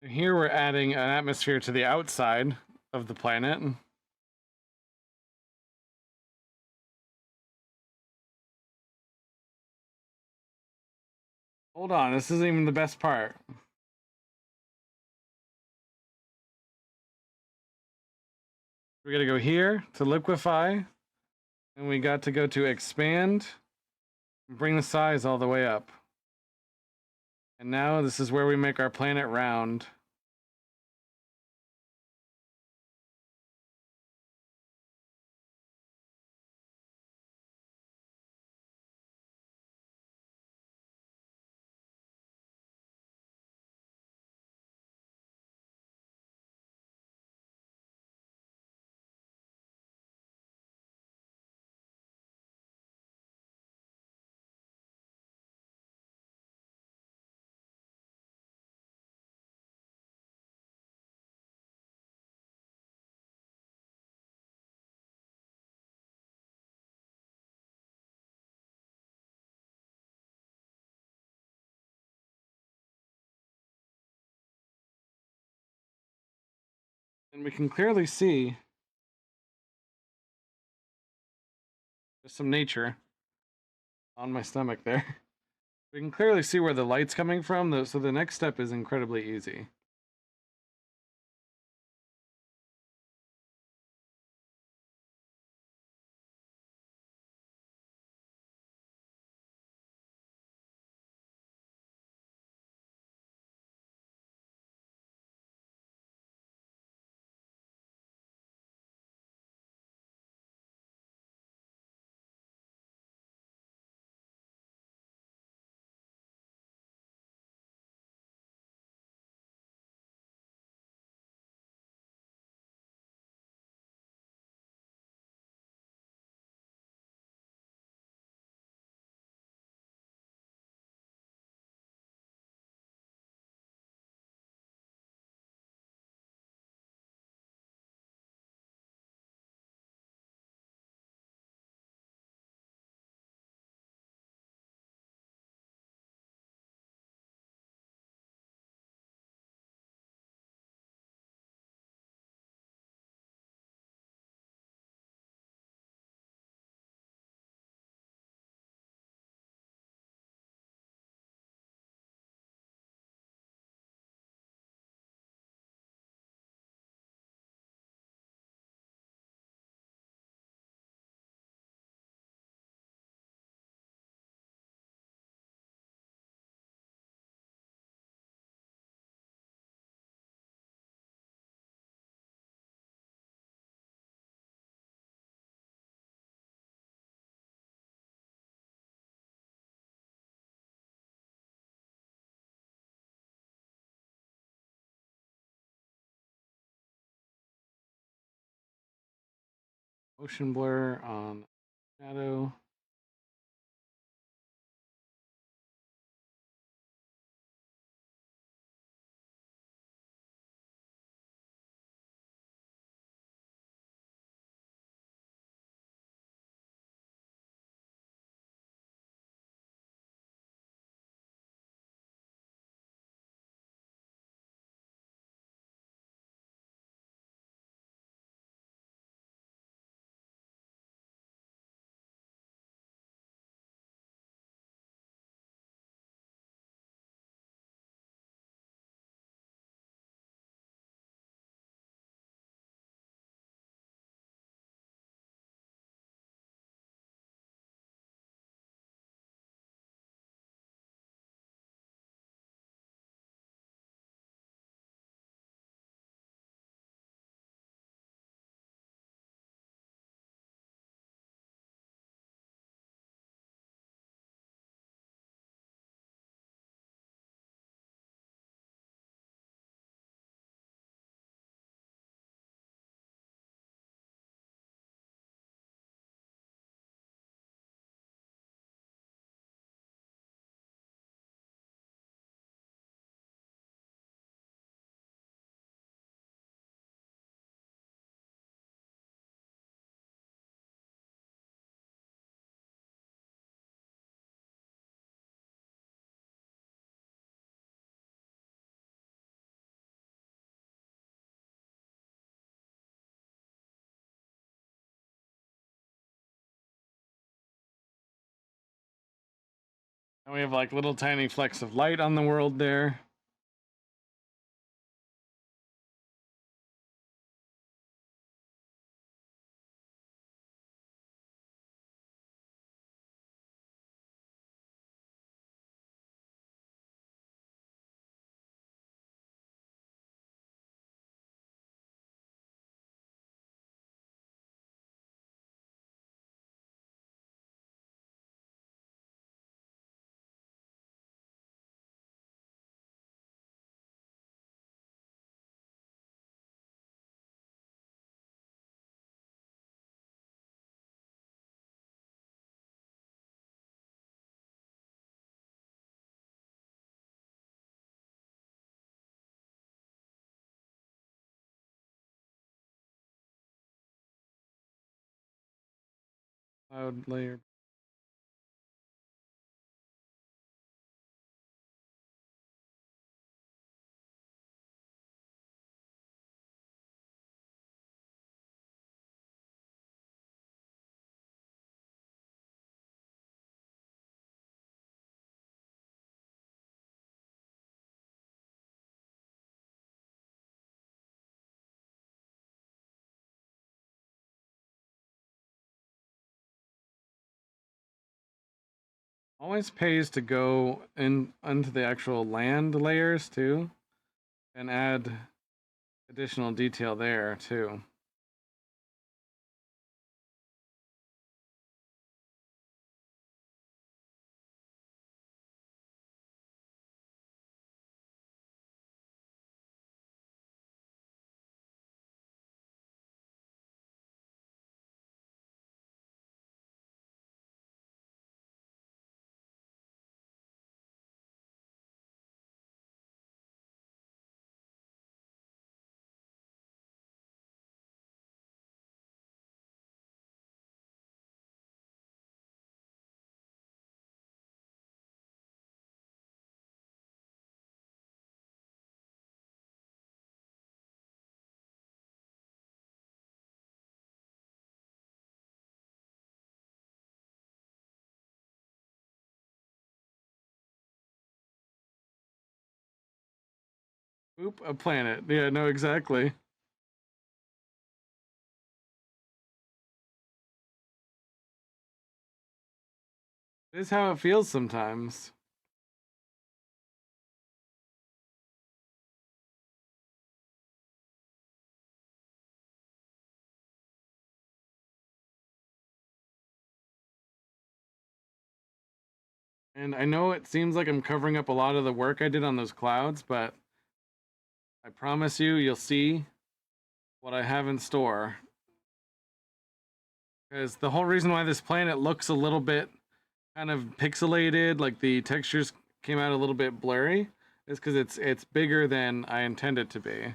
Here we're adding an atmosphere to the outside of the planet. Hold on, this isn't even the best part. We gotta go here to liquefy, and we got to go to expand, and bring the size all the way up. And now this is where we make our planet round. And we can clearly see there's some nature on my stomach there. We can clearly see where the light's coming from, so the next step is incredibly easy. Motion blur on shadow. And we have like little tiny flecks of light on the world there. Cloud layer. Always pays to go in onto the actual land layers too and add additional detail there too. Oop, a planet. Yeah, no, exactly. It is how it feels sometimes. And I know it seems like I'm covering up a lot of the work I did on those clouds, but I promise you, you'll see what I have in store. Because the whole reason why this planet looks a little bit kind of pixelated, like the textures came out a little bit blurry, is because it's bigger than I intend it to be.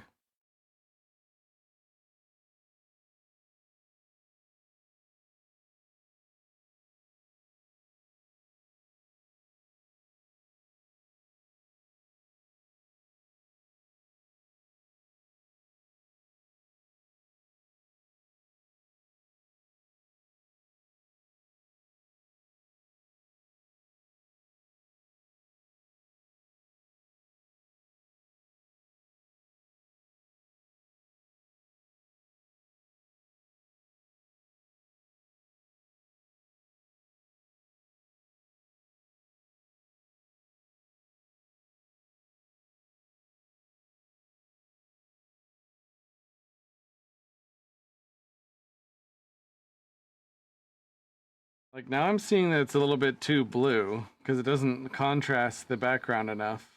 Like now I'm seeing that it's a little bit too blue because it doesn't contrast the background enough.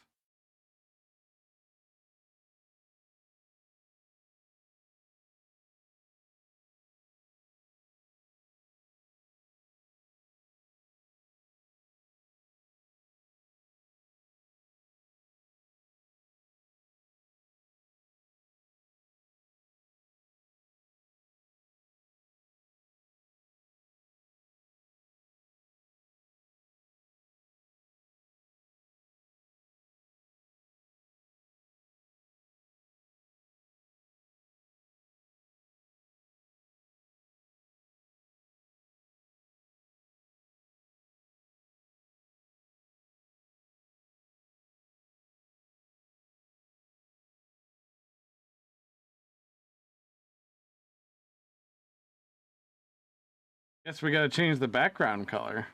Guess we gotta change the background color.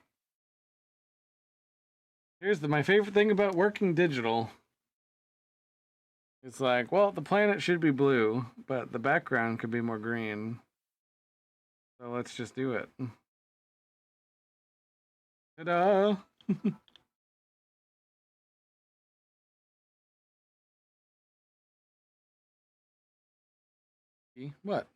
Here's my favorite thing about working digital. It's like, well, the planet should be blue, but the background could be more green. So let's just do it. Ta-da! What?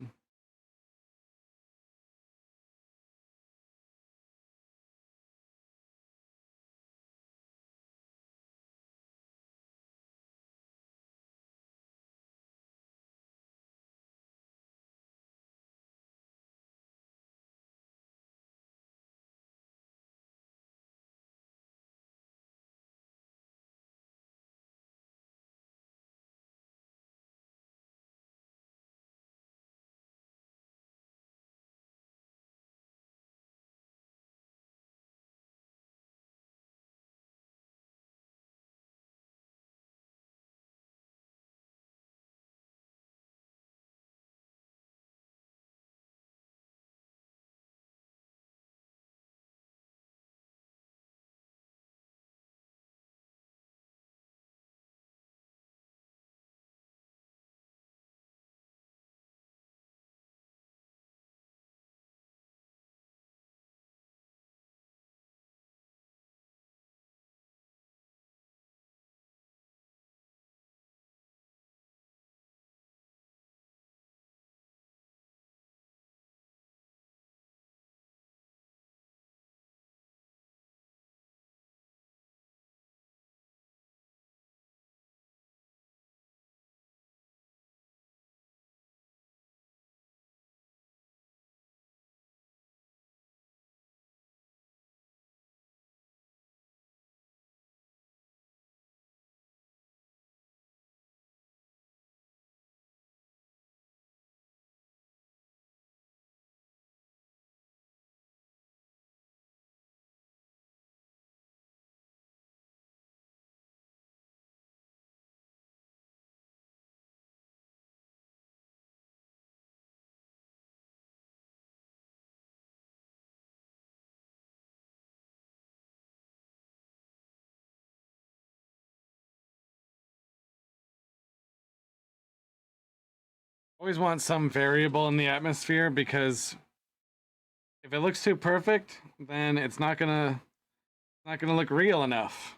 Always want some variable in the atmosphere because if it looks too perfect, then it's not gonna look real enough.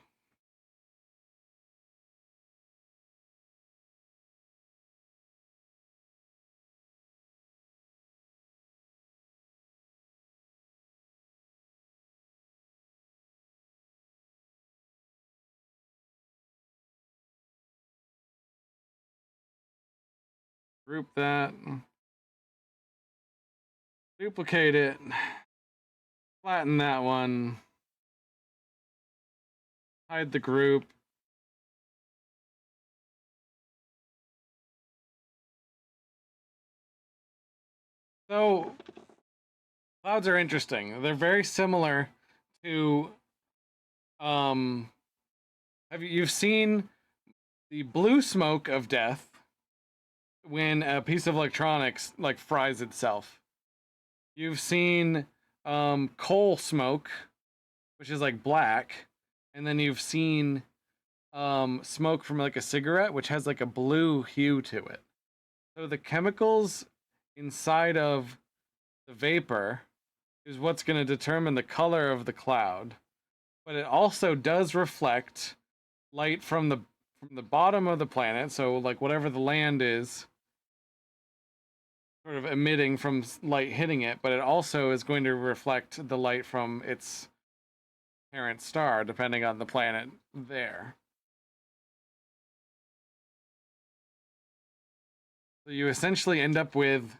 Group that. Duplicate it. Flatten that one. Hide the group. So, clouds are interesting. They're very similar to you've seen the blue smoke of death when a piece of electronics like fries itself. You've seen coal smoke, which is like black, and then you've seen smoke from like a cigarette, which has like a blue hue to it. So the chemicals inside of the vapor is what's going to determine the color of the cloud, but it also does reflect light from the bottom of the planet, so like whatever the land is sort of emitting from light hitting it, but it also is going to reflect the light from its parent star depending on the planet there. So you essentially end up with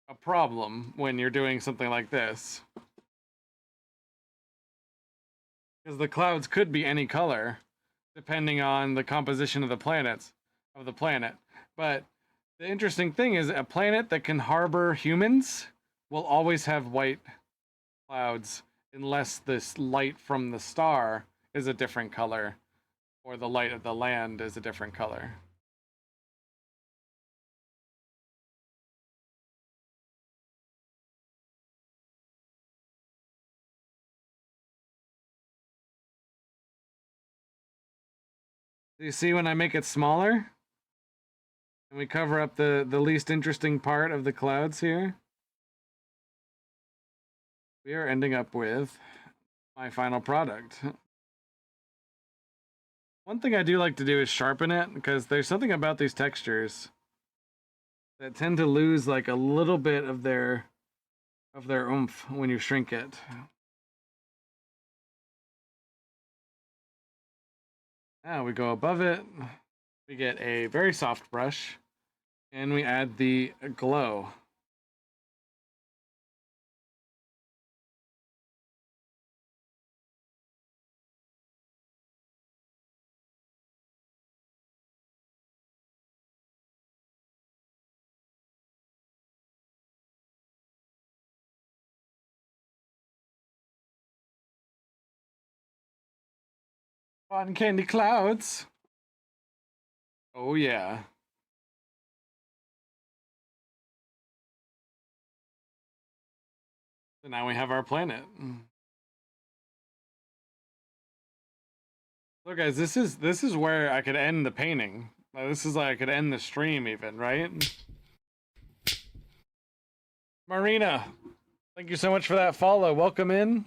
a problem when you're doing something like this. Because the clouds could be any color depending on the composition of the planet. But the interesting thing is a planet that can harbor humans will always have white clouds unless this light from the star is a different color or the light of the land is a different color. Do you see when I make it smaller? And we cover up the least interesting part of the clouds here? We are ending up with my final product. One thing I do like to do is sharpen it, because there's something about these textures that tend to lose like a little bit of their oomph when you shrink it. Now we go above it, we get a very soft brush, and we add the glow. Cotton candy clouds. Oh yeah. So now we have our planet. So guys, this is where I could end the painting. This is like I could end the stream even, right? Marina, thank you so much for that follow. Welcome in.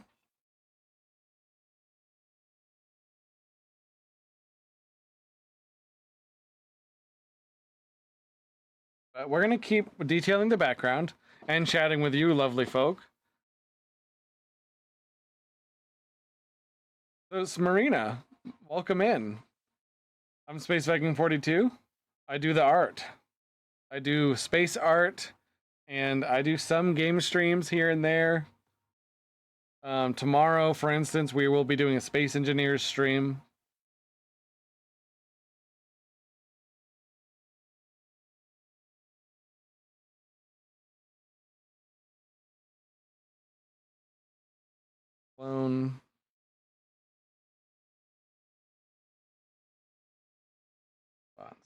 We're gonna keep detailing the background and chatting with you, lovely folk. So it's Marina. Welcome in. I'm Space Viking 42. I do the art. I do space art, and I do some game streams here and there. Tomorrow, for instance, we will be doing a Space Engineers stream. Clone.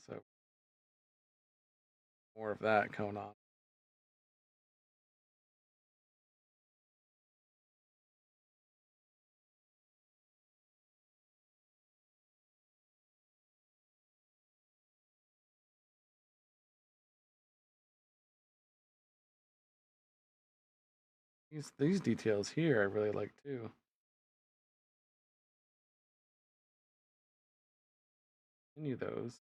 So more of that going on. These details here I really like too. Continue those.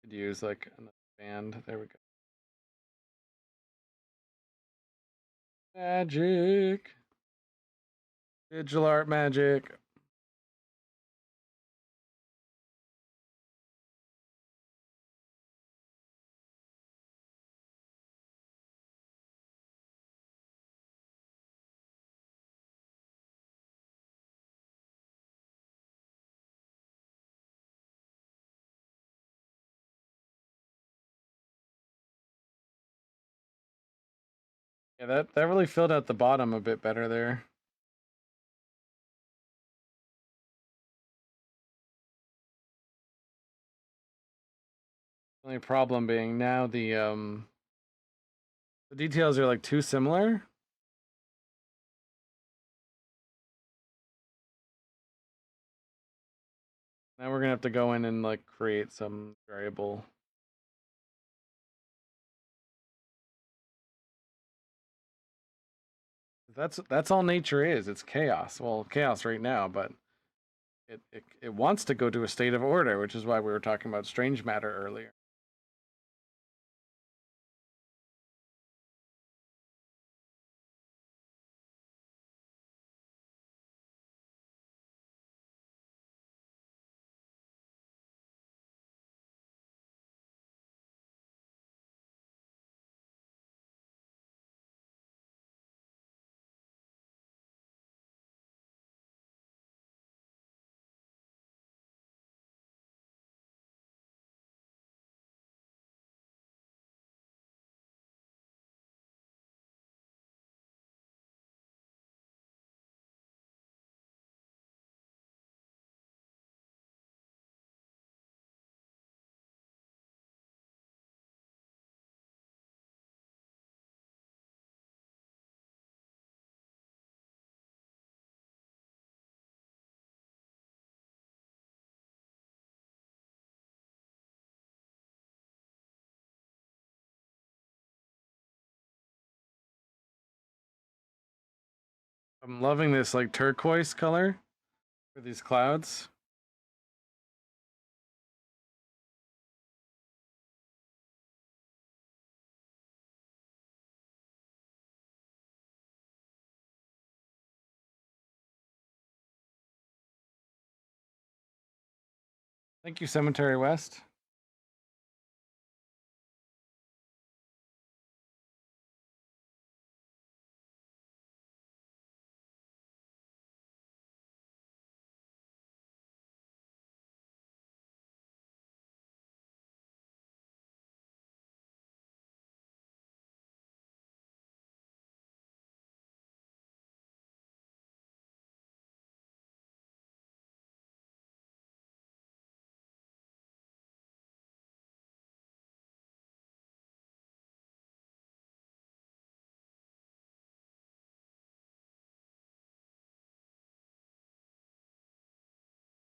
Could use like another band. There we go. Magic. Digital art magic. Yeah, that really filled out the bottom a bit better there. Only problem being now the details are like too similar. Now we're gonna have to go in and like create some variable. That's all nature is. It's chaos. Well, chaos right now, but it wants to go to a state of order, which is why we were talking about strange matter earlier. I'm loving this like turquoise color for these clouds. Thank you, Cemetery West.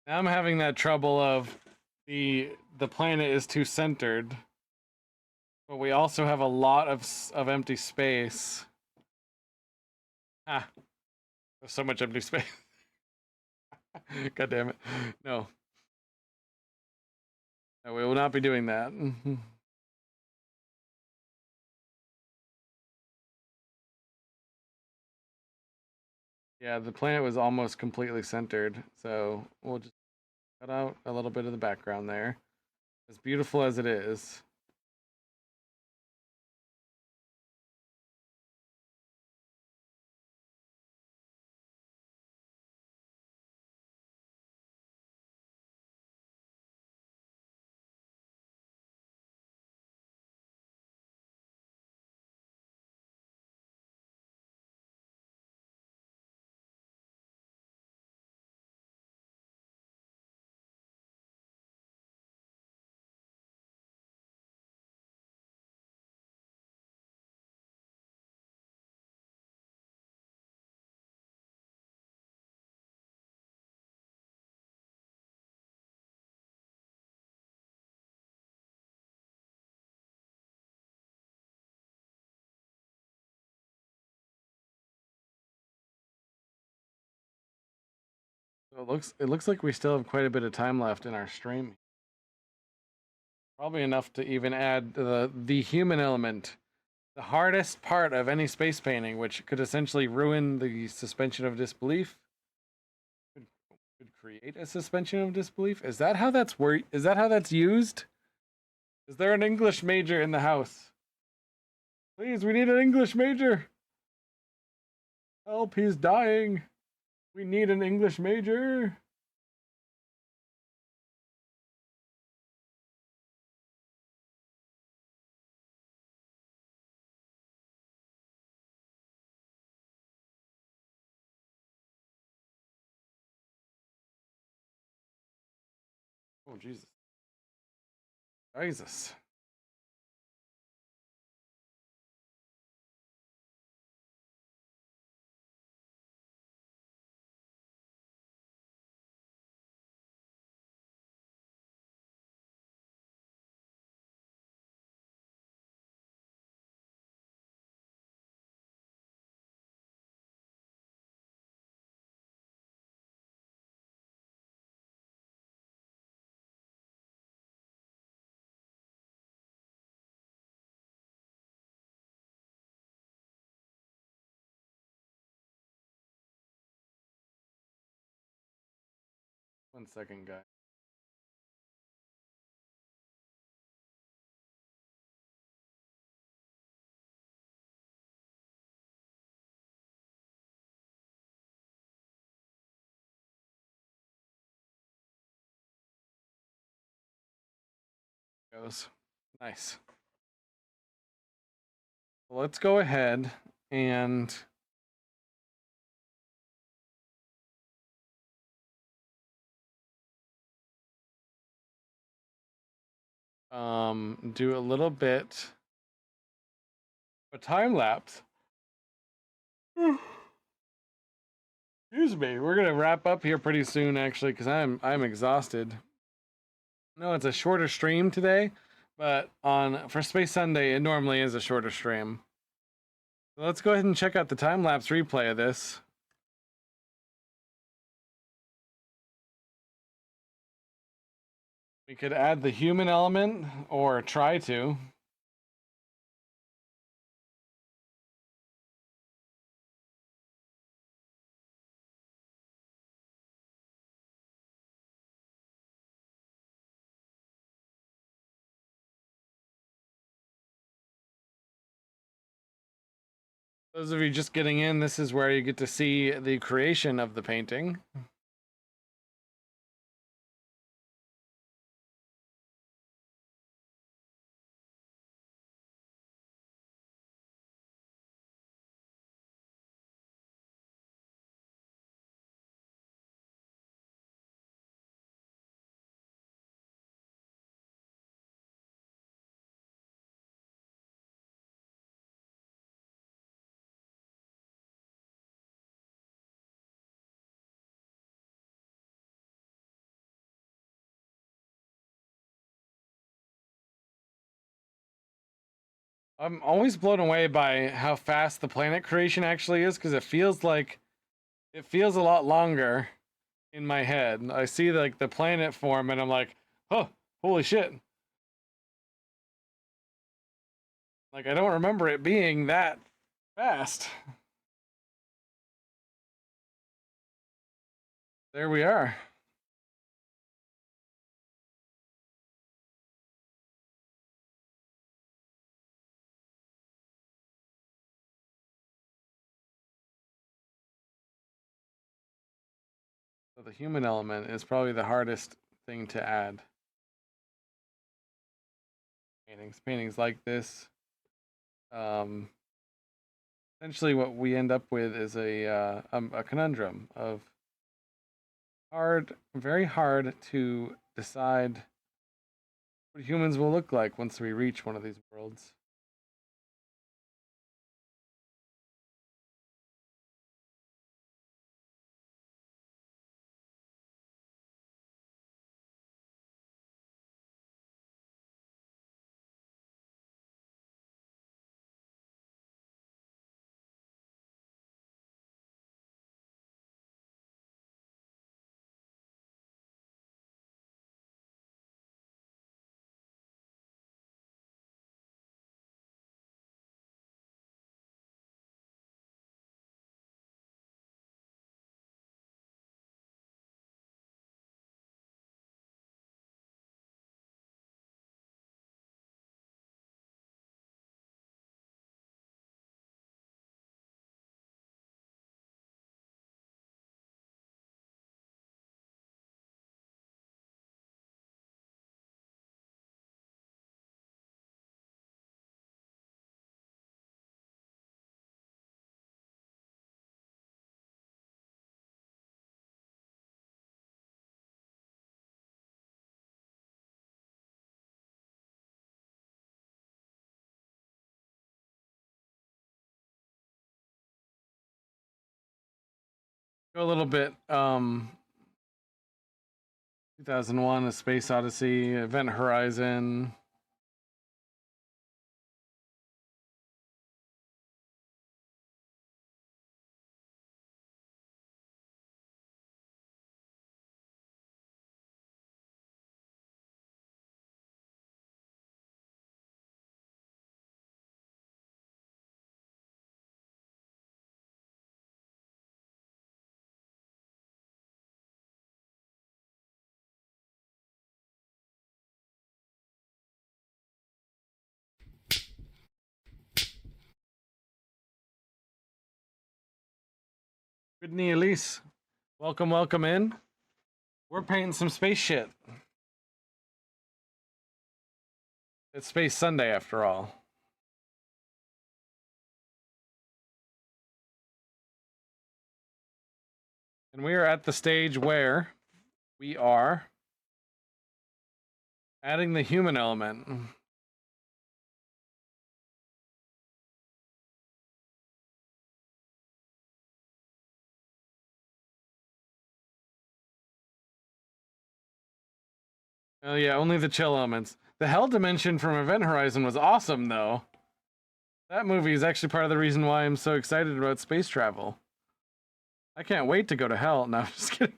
Now I'm having that trouble of the planet is too centered, but we also have a lot of empty space. Ah, there's so much empty space. God damn it. No. No, we will not be doing that. Yeah, the planet was almost completely centered, so we'll just cut out a little bit of the background there. As beautiful as it is. So it looks like we still have quite a bit of time left in our stream. Probably enough to even add the human element, the hardest part of any space painting, which could essentially ruin the suspension of disbelief. Could create a suspension of disbelief. Is that how that's Is that how that's used? Is there an English major in the house? Please, we need an English major. Help, he's dying. We need an English major. Oh, Jesus. Jesus. One second, guys. Goes. Nice. Well, let's go ahead and do a little bit of a time lapse. Excuse me. We're gonna wrap up here pretty soon, actually, because I'm exhausted. No, it's a shorter stream today, but for Space Sunday, it normally is a shorter stream. So let's go ahead and check out the time lapse replay of this. We could add the human element, or try to. Those of you just getting in, this is where you get to see the creation of the painting. I'm always blown away by how fast the planet creation actually is, because it feels a lot longer in my head. I see like the planet form and I'm like, oh, holy shit. Like I don't remember it being that fast. There we are. So the human element is probably the hardest thing to add. Paintings like this. Essentially, what we end up with is a conundrum of very hard to decide what humans will look like once we reach one of these worlds. Go a little bit 2001 A Space Odyssey, Event Horizon. Whitney Elise, welcome in. We're painting some space shit. It's Space Sunday after all. And we are at the stage where we are adding the human element. Oh yeah, only the chill elements. The Hell Dimension from Event Horizon was awesome though. That movie is actually part of the reason why I'm so excited about space travel. I can't wait to go to hell. No, I'm just kidding.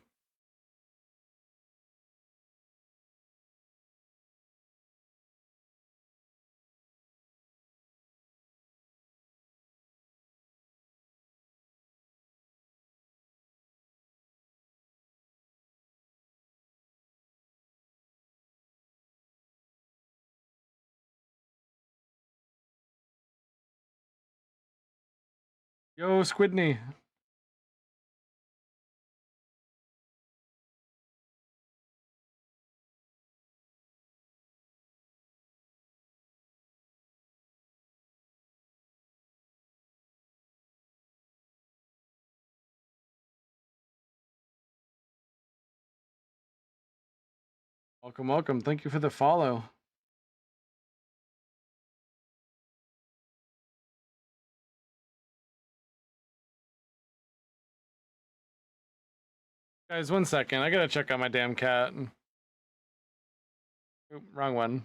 Yo, Squidney. Welcome, welcome. Thank you for the follow. Guys, 1 second. I gotta check on my damn cat. Oop, wrong one.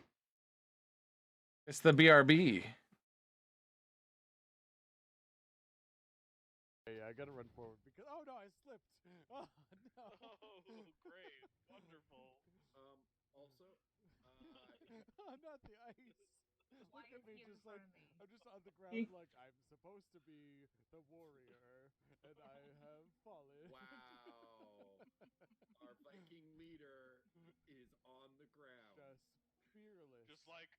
It's the BRB. Hey, I gotta run forward because oh no, I slipped. Oh no. Oh, great. Wonderful. Also, I'm not the ice. Why Look at are me you just in like front of me? I'm just on the ground like I'm supposed to be the warrior and I have fallen. wow. Our Viking leader is on the ground. Just fearless. Just like,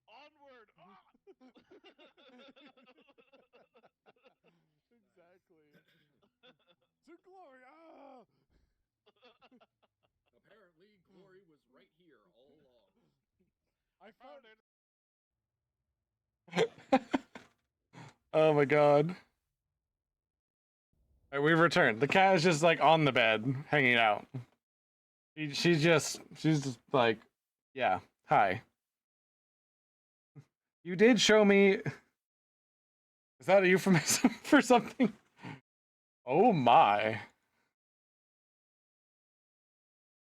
onward! Ah! Exactly. To glory! Ah! Apparently, glory was right here all along. I found it. Oh my god. All right, we've returned. The cat is just like on the bed, hanging out. She's just like, yeah, hi. You did show me. Is that a euphemism for something? Oh my.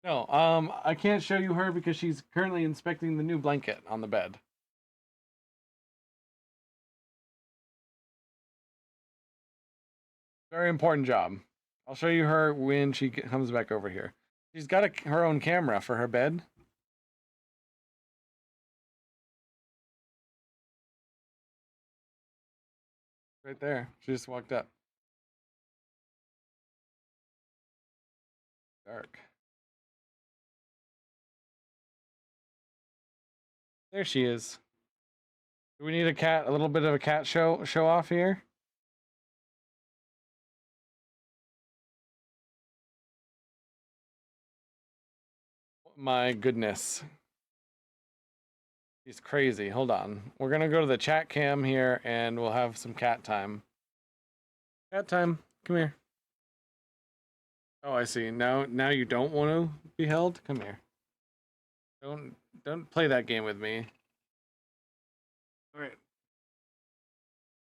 No, I can't show you her because she's currently inspecting the new blanket on the bed. Very important job. I'll show you her when she comes back over here. She's got her own camera for her bed. Right there. She just walked up. Dark. There she is. Do we need a little bit of a cat show off here? My goodness. She's crazy. Hold on. We're gonna go to the chat cam here and we'll have some cat time. Cat time. Come here. Oh, I see. Now you don't want to be held? Come here. Don't play that game with me. All right.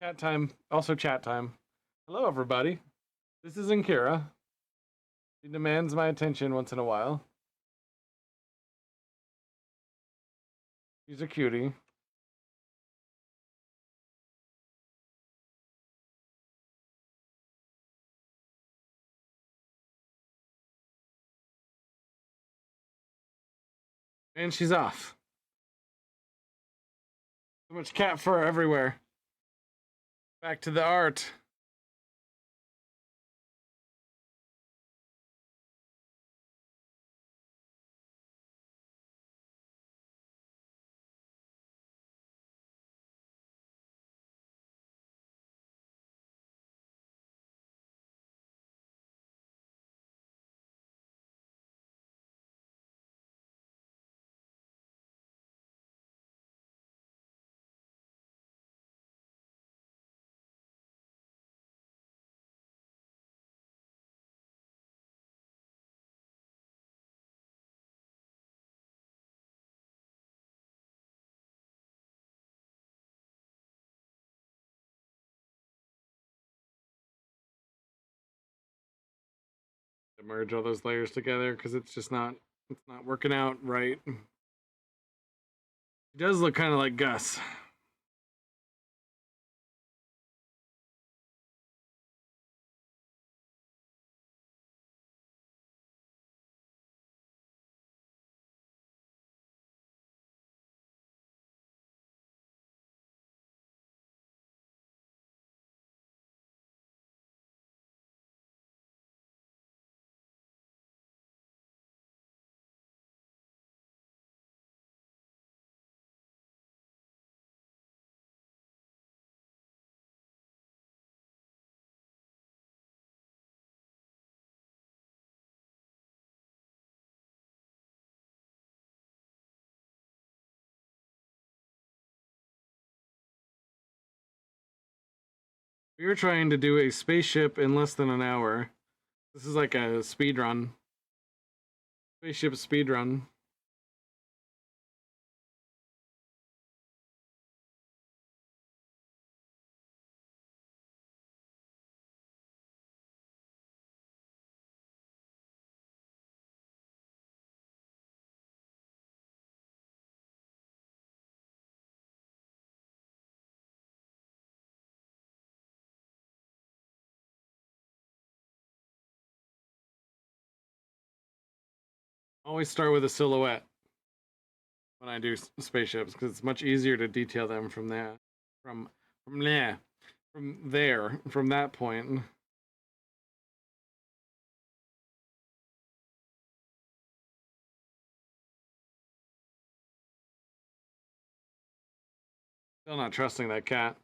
Cat time. Also chat time. Hello, everybody. This is Inkira. She demands my attention once in a while. She's a cutie. And she's off. So much cat fur everywhere. Back to the art. To merge all those layers together because it's not working out right. He does look kind of like Gus. We were trying to do a spaceship in less than an hour. This is like a speed run. Spaceship speed run. Always start with a silhouette when I do spaceships because it's much easier to detail them from there. From that point. Still not trusting that cat.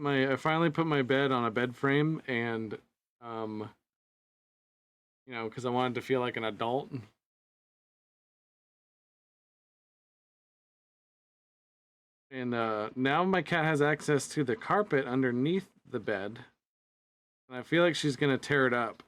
I finally put my bed on a bed frame and you know, because I wanted to feel like an adult. And now my cat has access to the carpet underneath the bed. And I feel like she's gonna tear it up.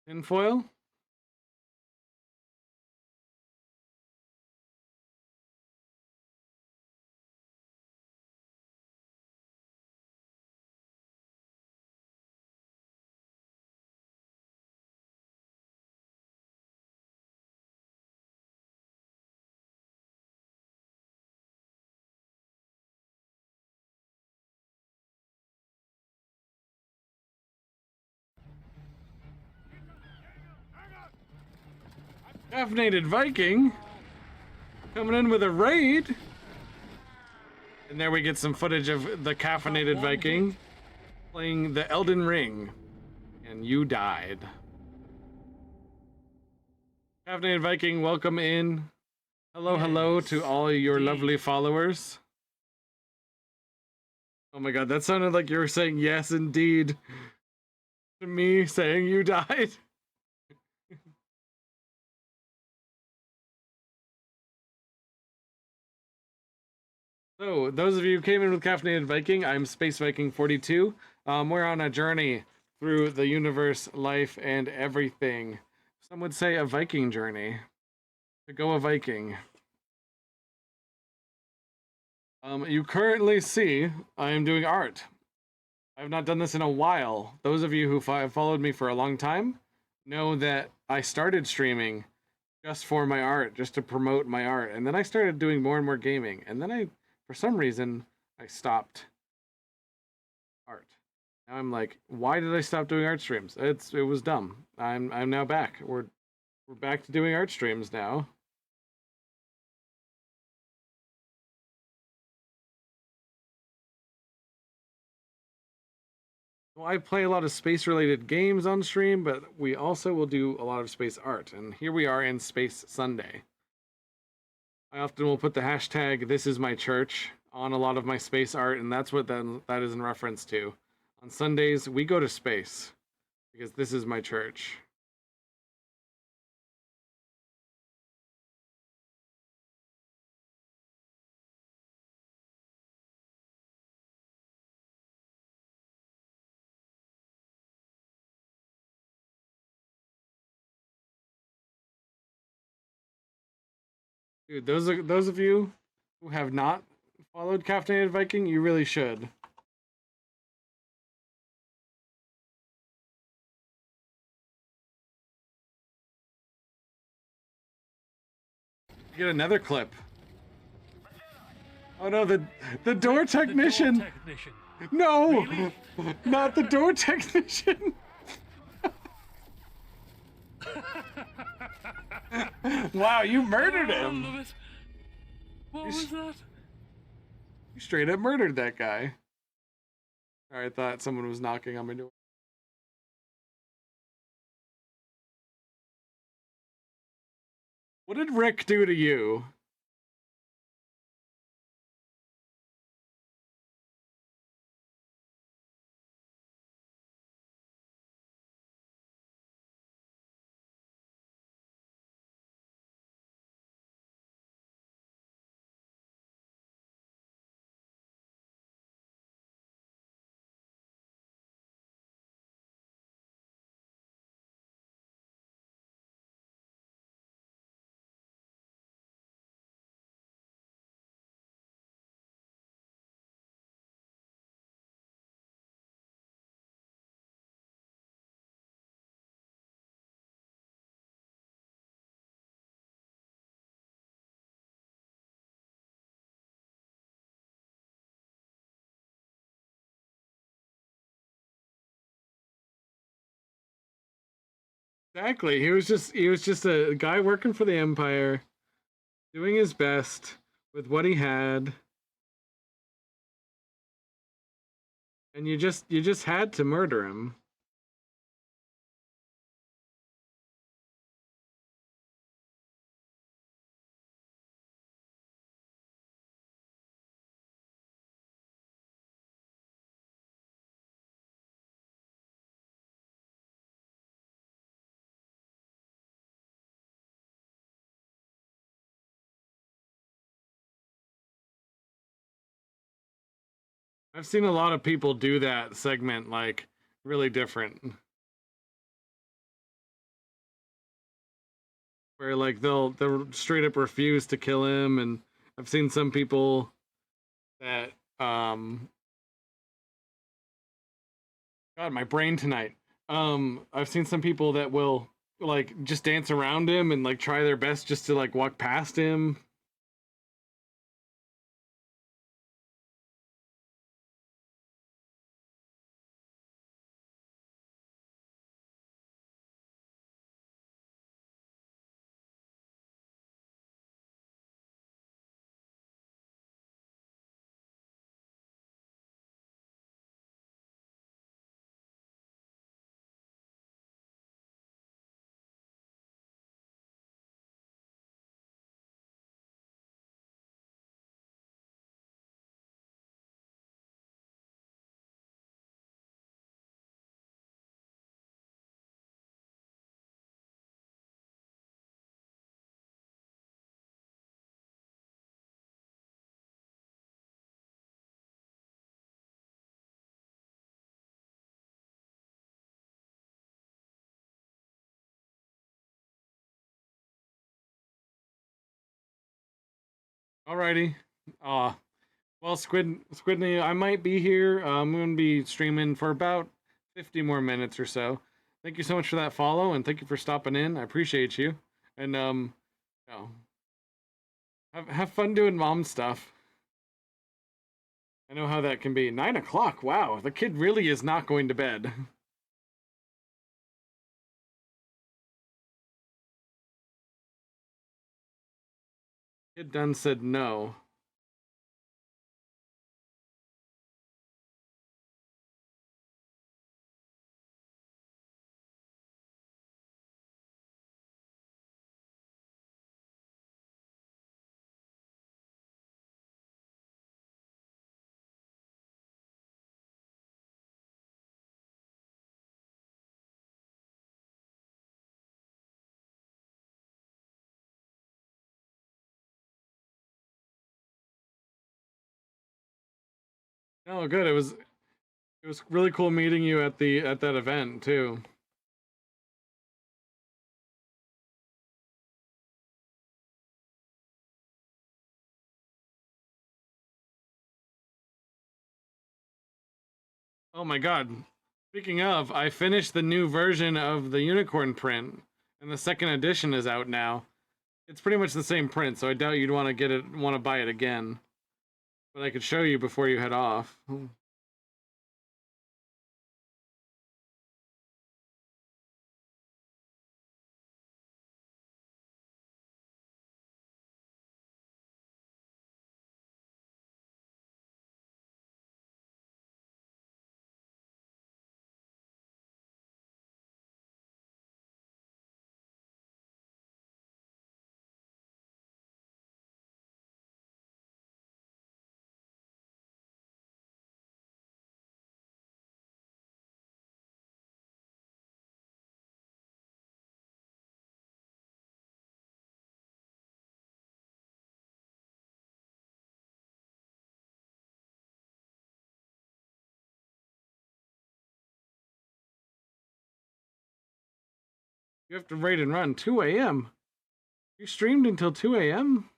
Tinfoil? Caffeinated Viking coming in with a raid. And there we get some footage of the caffeinated Viking playing the Elden Ring. And you died. Caffeinated Viking, welcome in. Hello, hello to all your lovely followers. Oh my god, that sounded like you were saying yes, indeed. To me saying you died. So, those of you who came in with Caffeinated Viking, I'm Space Viking 42. We're on a journey through the universe, life, and everything. Some would say a Viking journey. To go a Viking. You currently see I am doing art. I have not done this in a while. Those of you who have followed me for a long time know that I started streaming just for my art, just to promote my art. And then I started doing more and more gaming. And then for some reason, I stopped art. Now I'm like, why did I stop doing art streams? It was dumb. I'm now back. We're back to doing art streams now. Well, I play a lot of space-related games on stream, but we also will do a lot of space art. And here we are in Space Sunday. I often will put the hashtag "This is my church" on a lot of my space art, and that's what that is in reference to. On Sundays, we go to space because this is my church. Dude, those of you who have not followed Caffeinated Viking, you really should. Get another clip. Oh no, the door technician. The door technician. No, Really? not the door technician. Wow, you murdered I him. love it. What was that? You straight up murdered that guy. Sorry, I thought someone was knocking on my door. What did Rick do to you? Exactly. He was just a guy working for the Empire, doing his best with what he had, and you just had to murder him. I've seen a lot of people do that segment like really different. Where like they'll straight up refuse to kill him, and I've seen some people that God, my brain tonight. I've seen some people that will like just dance around him and like try their best just to like walk past him. Alrighty. Uh well, Squidney, I might be here. I'm gonna be streaming for about 50 more minutes or so. Thank you so much for that follow, and thank you for stopping in. I appreciate you. And you know, have fun doing mom stuff. I know how that can be. 9 o'clock. Wow, the kid really is not going to bed. Kid done said no. Oh, good. It was really cool meeting you at that event too. Oh my god. Speaking of, I finished the new version of the unicorn print, and the second edition is out now. It's pretty much the same print, so I doubt you'd want to buy it again. But I could show you before you head off. You have to raid and run 2 a.m. You streamed until 2 a.m.?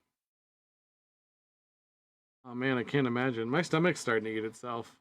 Oh man, I can't imagine. My stomach's starting to eat itself.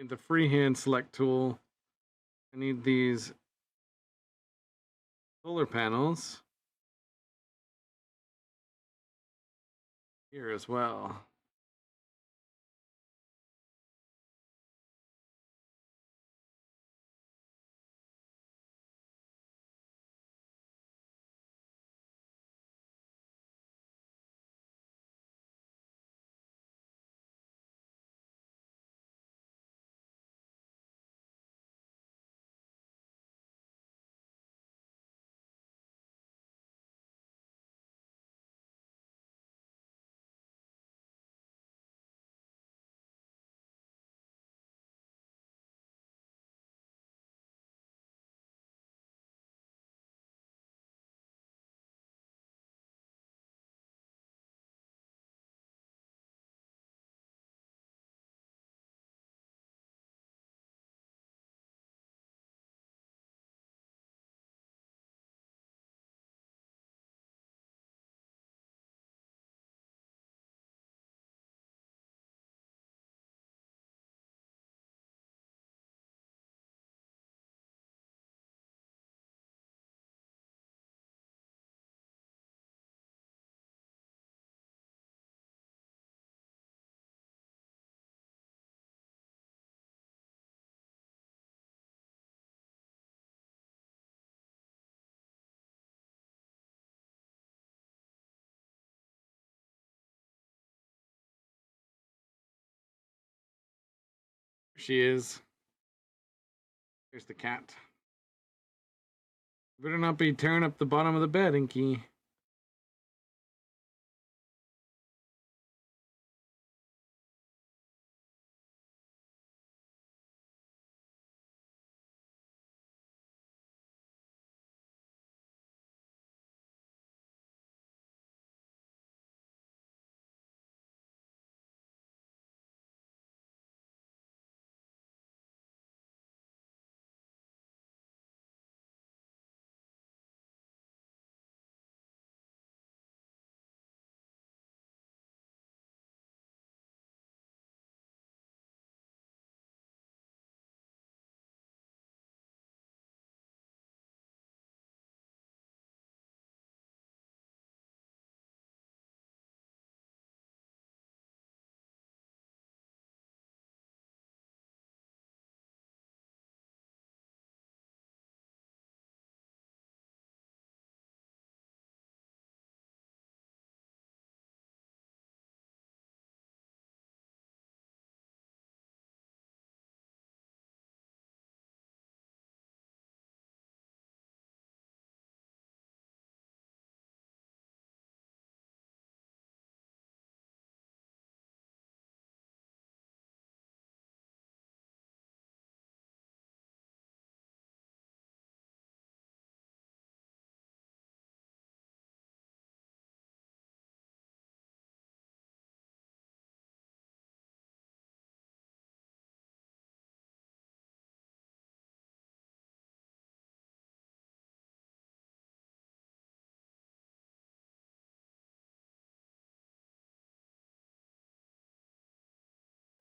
Need the freehand select tool. I need these solar panels here as well. She is. There's the cat. Better not be tearing up the bottom of the bed, Inky.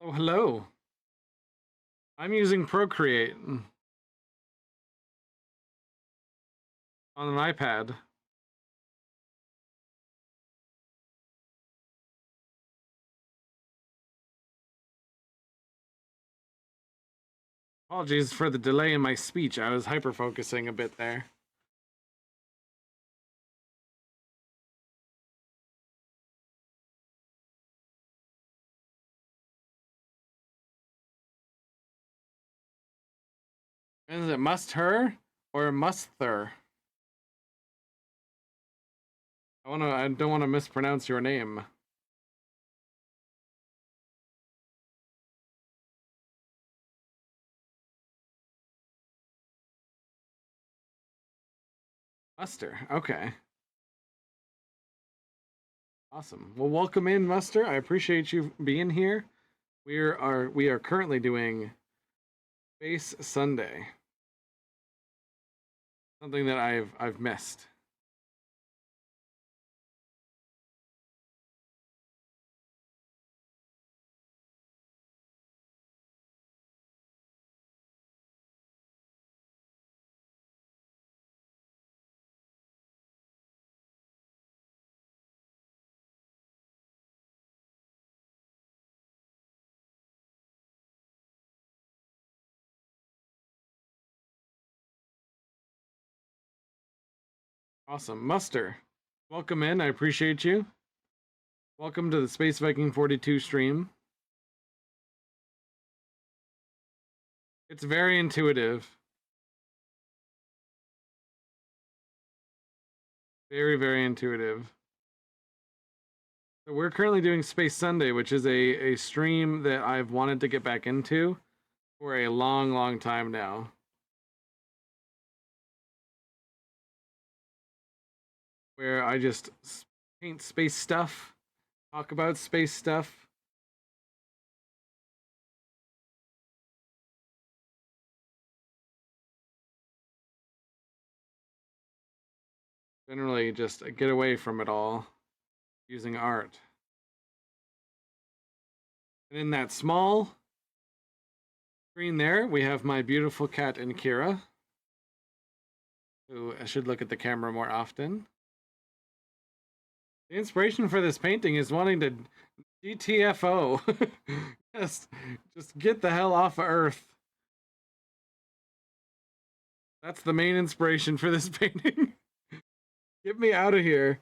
Oh, hello. I'm using Procreate on an iPad. Apologies for the delay in my speech. I was hyper focusing a bit there. Is it must her or must her? I don't want to mispronounce your name. Muster. Okay. Awesome. Well, welcome in, Muster. I appreciate you being here. We are currently doing Space Sunday. Something that I've missed. Awesome. Muster, welcome in. I appreciate you. Welcome to the Space Viking 42 stream. It's very intuitive. Very, very intuitive. So we're currently doing Space Sunday, which is a stream that I've wanted to get back into for a long, long time now. Where I just paint space stuff, talk about space stuff. Generally, just get away from it all using art. And in that small screen there, we have my beautiful cat Inkira, who I should look at the camera more often. The inspiration for this painting is wanting to GTFO. just get the hell off of Earth. That's the main inspiration for this painting. Get me out of here.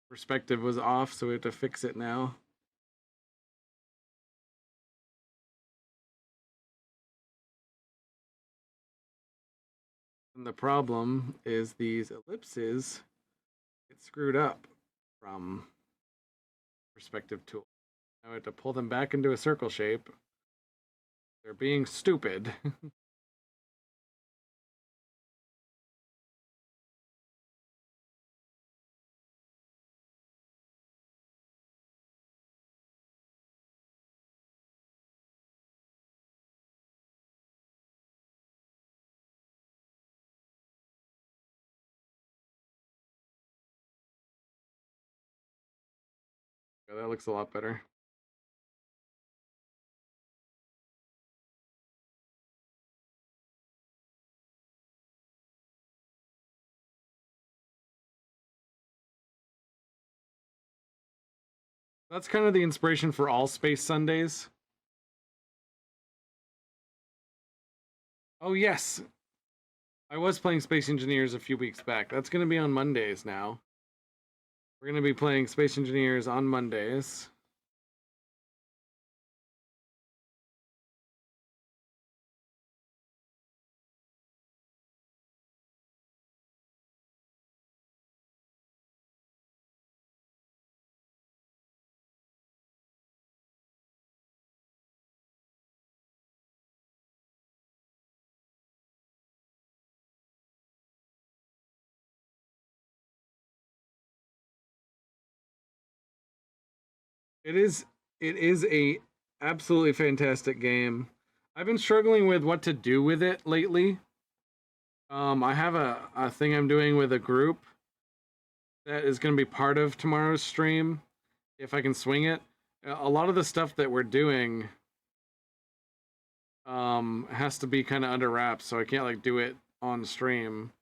Perspective was off, so we have to fix it now. And the problem is these ellipses get screwed up from perspective tool. Now I have to pull them back into a circle shape. They're being stupid. Yeah, that looks a lot better. That's kind of the inspiration for all Space Sundays. Oh, yes. I was playing Space Engineers a few weeks back. That's going to be on Mondays now. We're going to be playing Space Engineers on Mondays. It is a absolutely fantastic game. I've been struggling with what to do with it lately. I have a thing I'm doing with a group that is going to be part of tomorrow's stream if I can swing it. A lot of the stuff that we're doing has to be kind of under wraps, so I can't like do it on stream.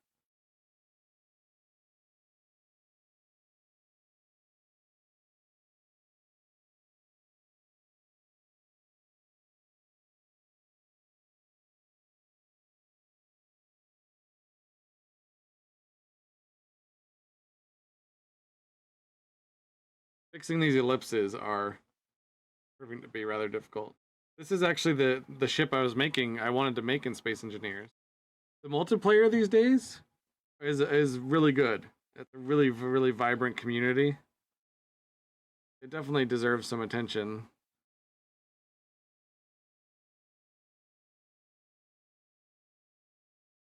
Fixing these ellipses are proving to be rather difficult. This is actually the ship I wanted to make in Space Engineers. The multiplayer these days is really good. It's a really vibrant community. It definitely deserves some attention.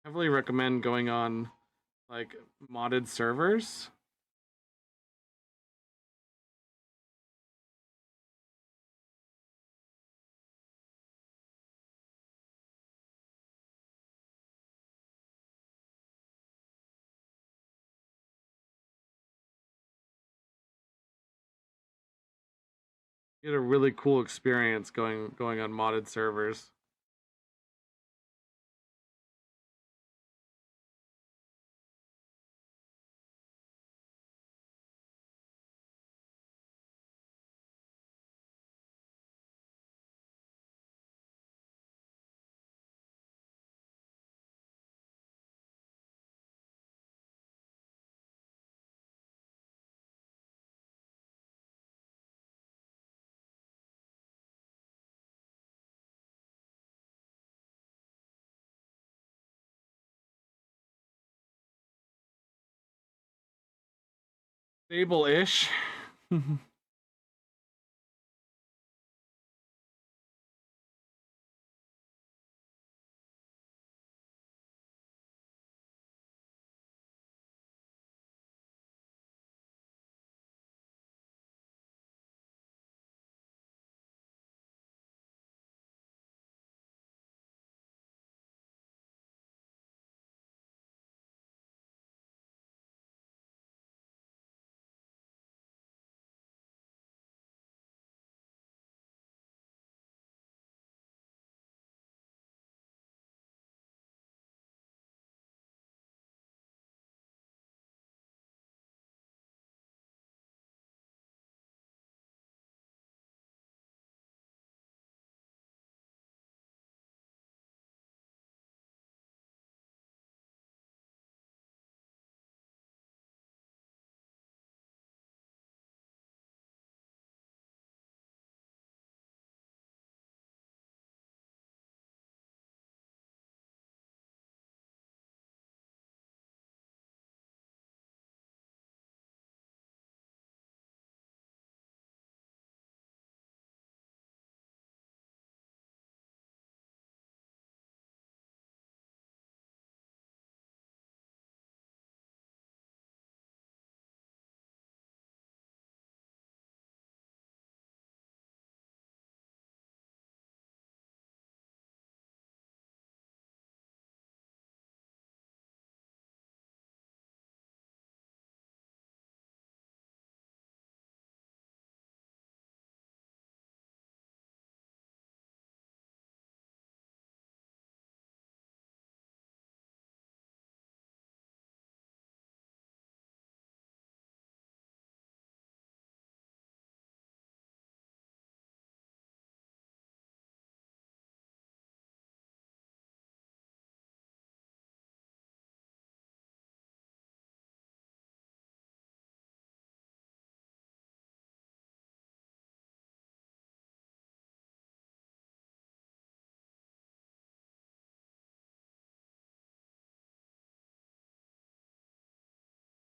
Heavily recommend going on like modded servers. Get a really cool experience going on modded servers. Stable-ish.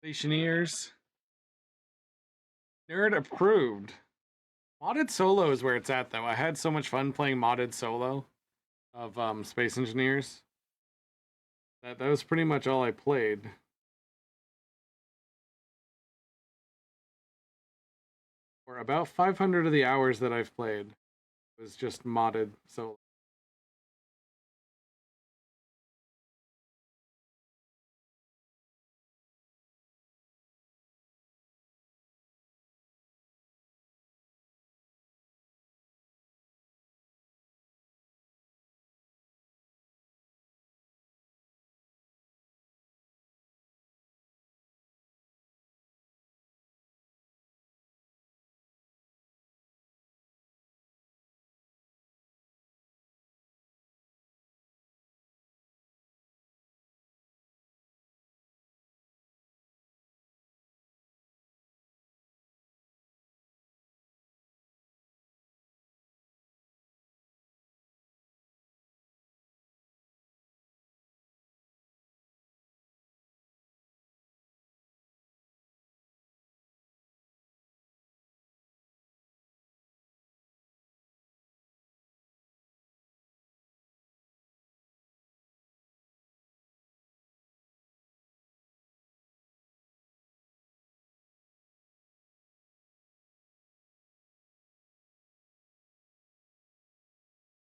Stationeers. Nerd approved. Modded solo is where it's at though. I had so much fun playing modded solo of Space Engineers. That was pretty much all I played. For about 500 of the hours that I've played was just modded solo.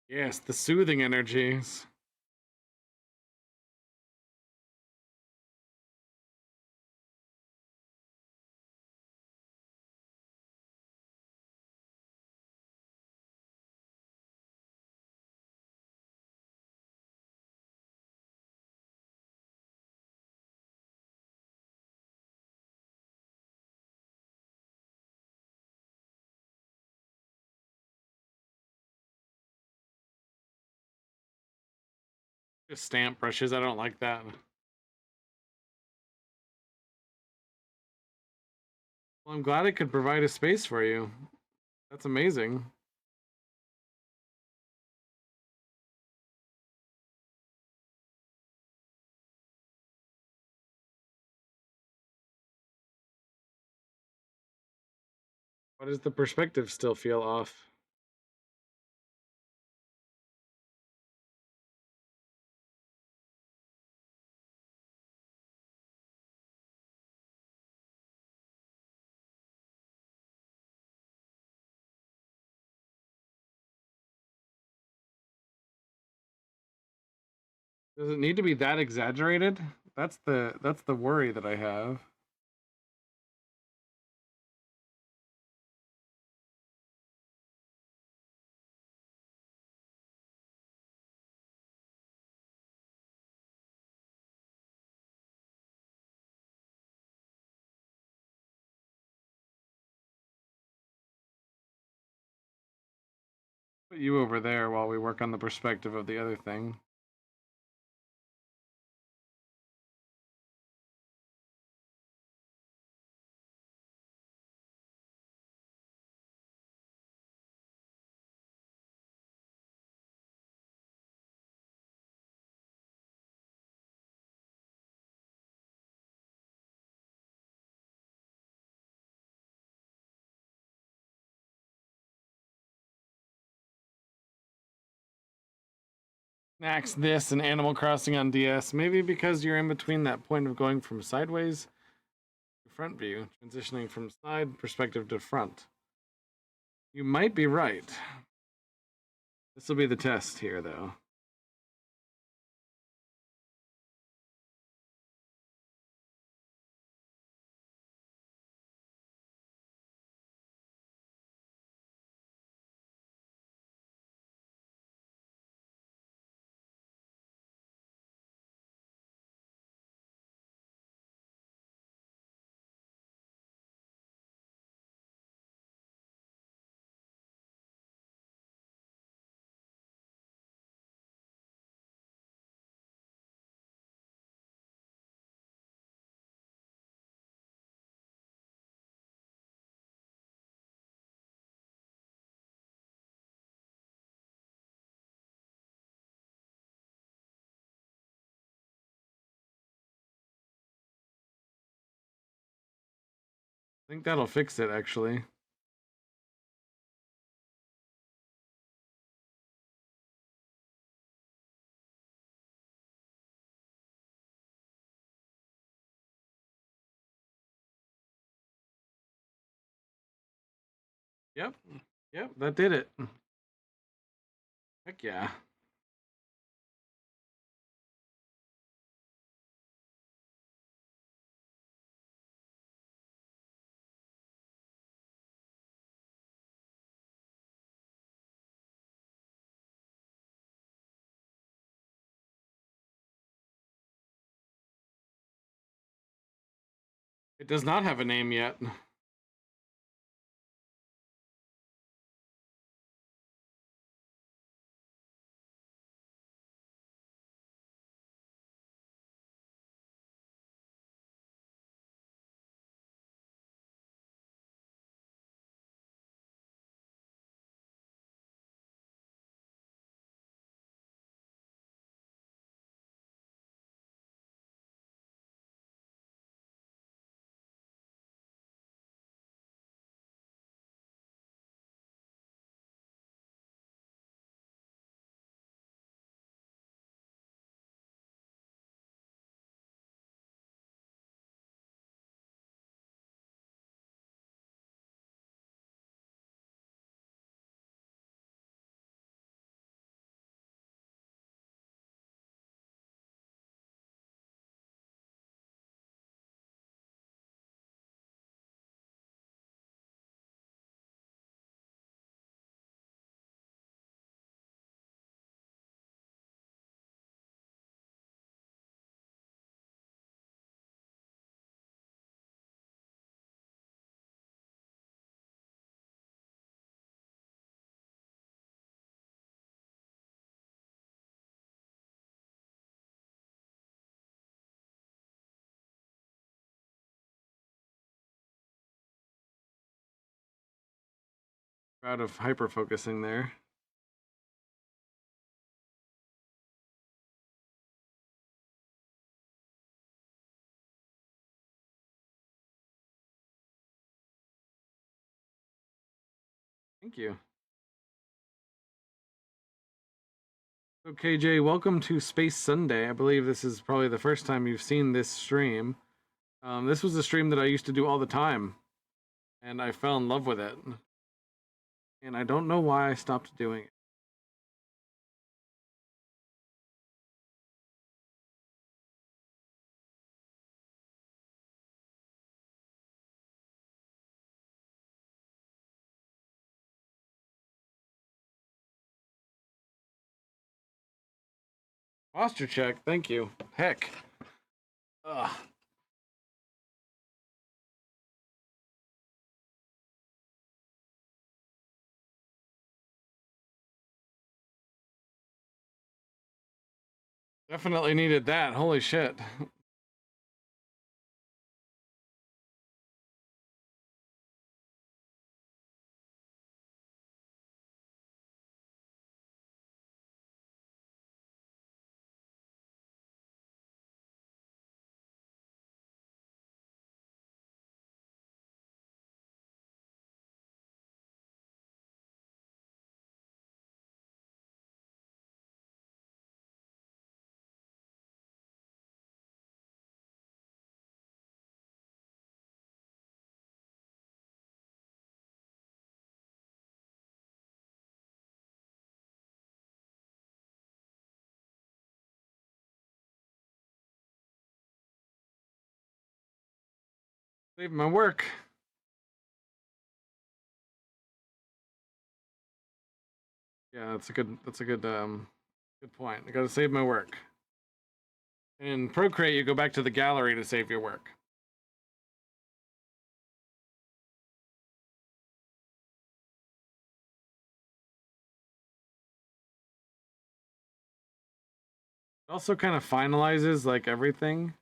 Yes, the soothing energies. Just stamp brushes. I don't like that. Well, I'm glad it could provide a space for you. That's amazing. Why does the perspective still feel off? Does it need to be that exaggerated? That's the worry that I have. Put you over there while we work on the perspective of the other thing. Axe this in Animal Crossing on DS. Maybe because you're in between that point of going from sideways to front view, transitioning from side perspective to front. You might be right. This will be the test here, though. I think that'll fix it, actually. Yep. Yep, that did it. Heck yeah. It does not have a name yet. Proud of hyper focusing there. Thank you. So KJ, welcome to Space Sunday. I believe this is probably the first time you've seen this stream. This was a stream that I used to do all the time, and I fell in love with it. And I don't know why I stopped doing it. Posture check, thank you. Heck. Ugh. Definitely needed that. Holy shit. Saved my work. Yeah, that's a good point. I gotta save my work. In Procreate, you go back to the gallery to save your work. It also kind of finalizes like everything.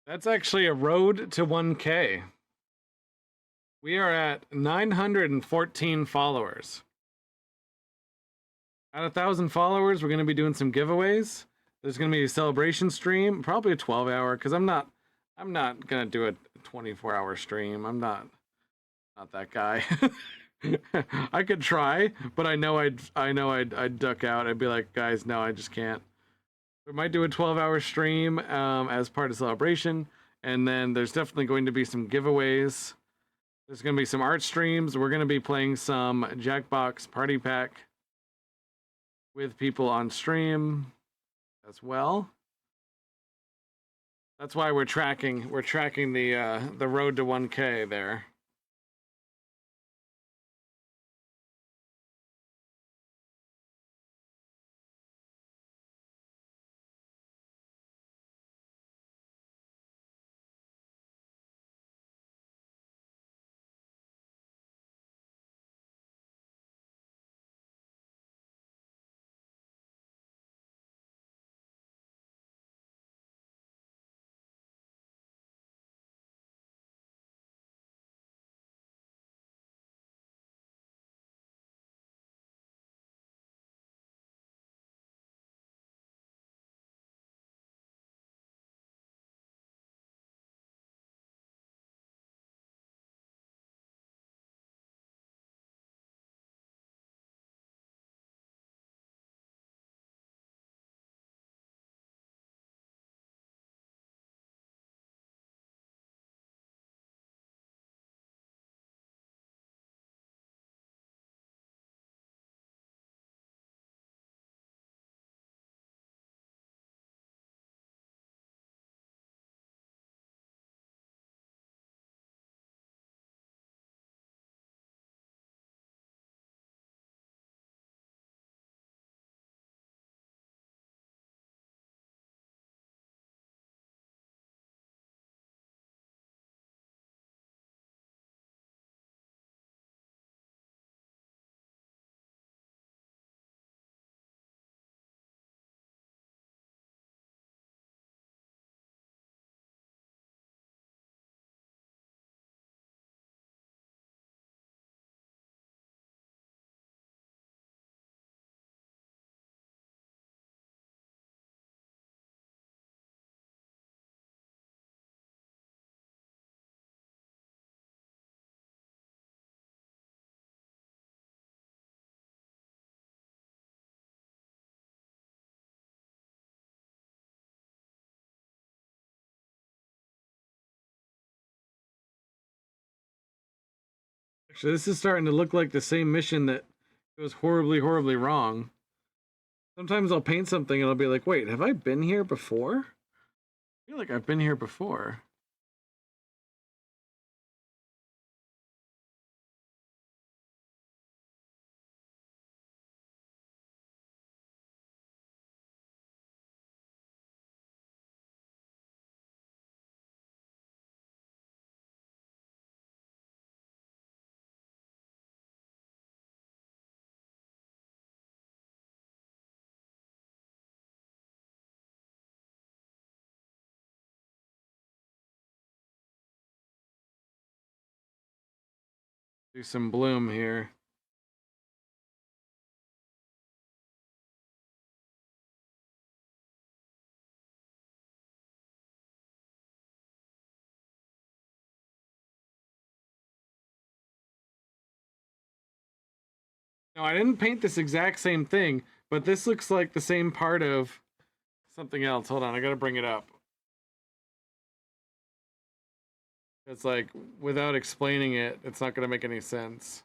That's actually a road to 1K. We are at 914 followers. At 1,000 followers, we're going to be doing some giveaways. There's going to be a celebration stream, probably a 12-hour, because I'm not going to do a 24-hour stream. I'm not that guy. I could try, but I know I'd duck out. I'd be like, guys, no, I just can't. We might do a 12-hour stream as part of celebration, and then there's definitely going to be some giveaways. There's going to be some art streams. We're going to be playing some Jackbox Party Pack with people on stream as well. That's why we're tracking the road to 1K there. Actually, this is starting to look like the same mission that goes horribly, horribly wrong. Sometimes I'll paint something and I'll be like, wait, have I been here before? I feel like I've been here before. Do some bloom here. No, I didn't paint this exact same thing, but this looks like the same part of something else. Hold on, I gotta bring it up. It's like, without explaining it, it's not gonna make any sense.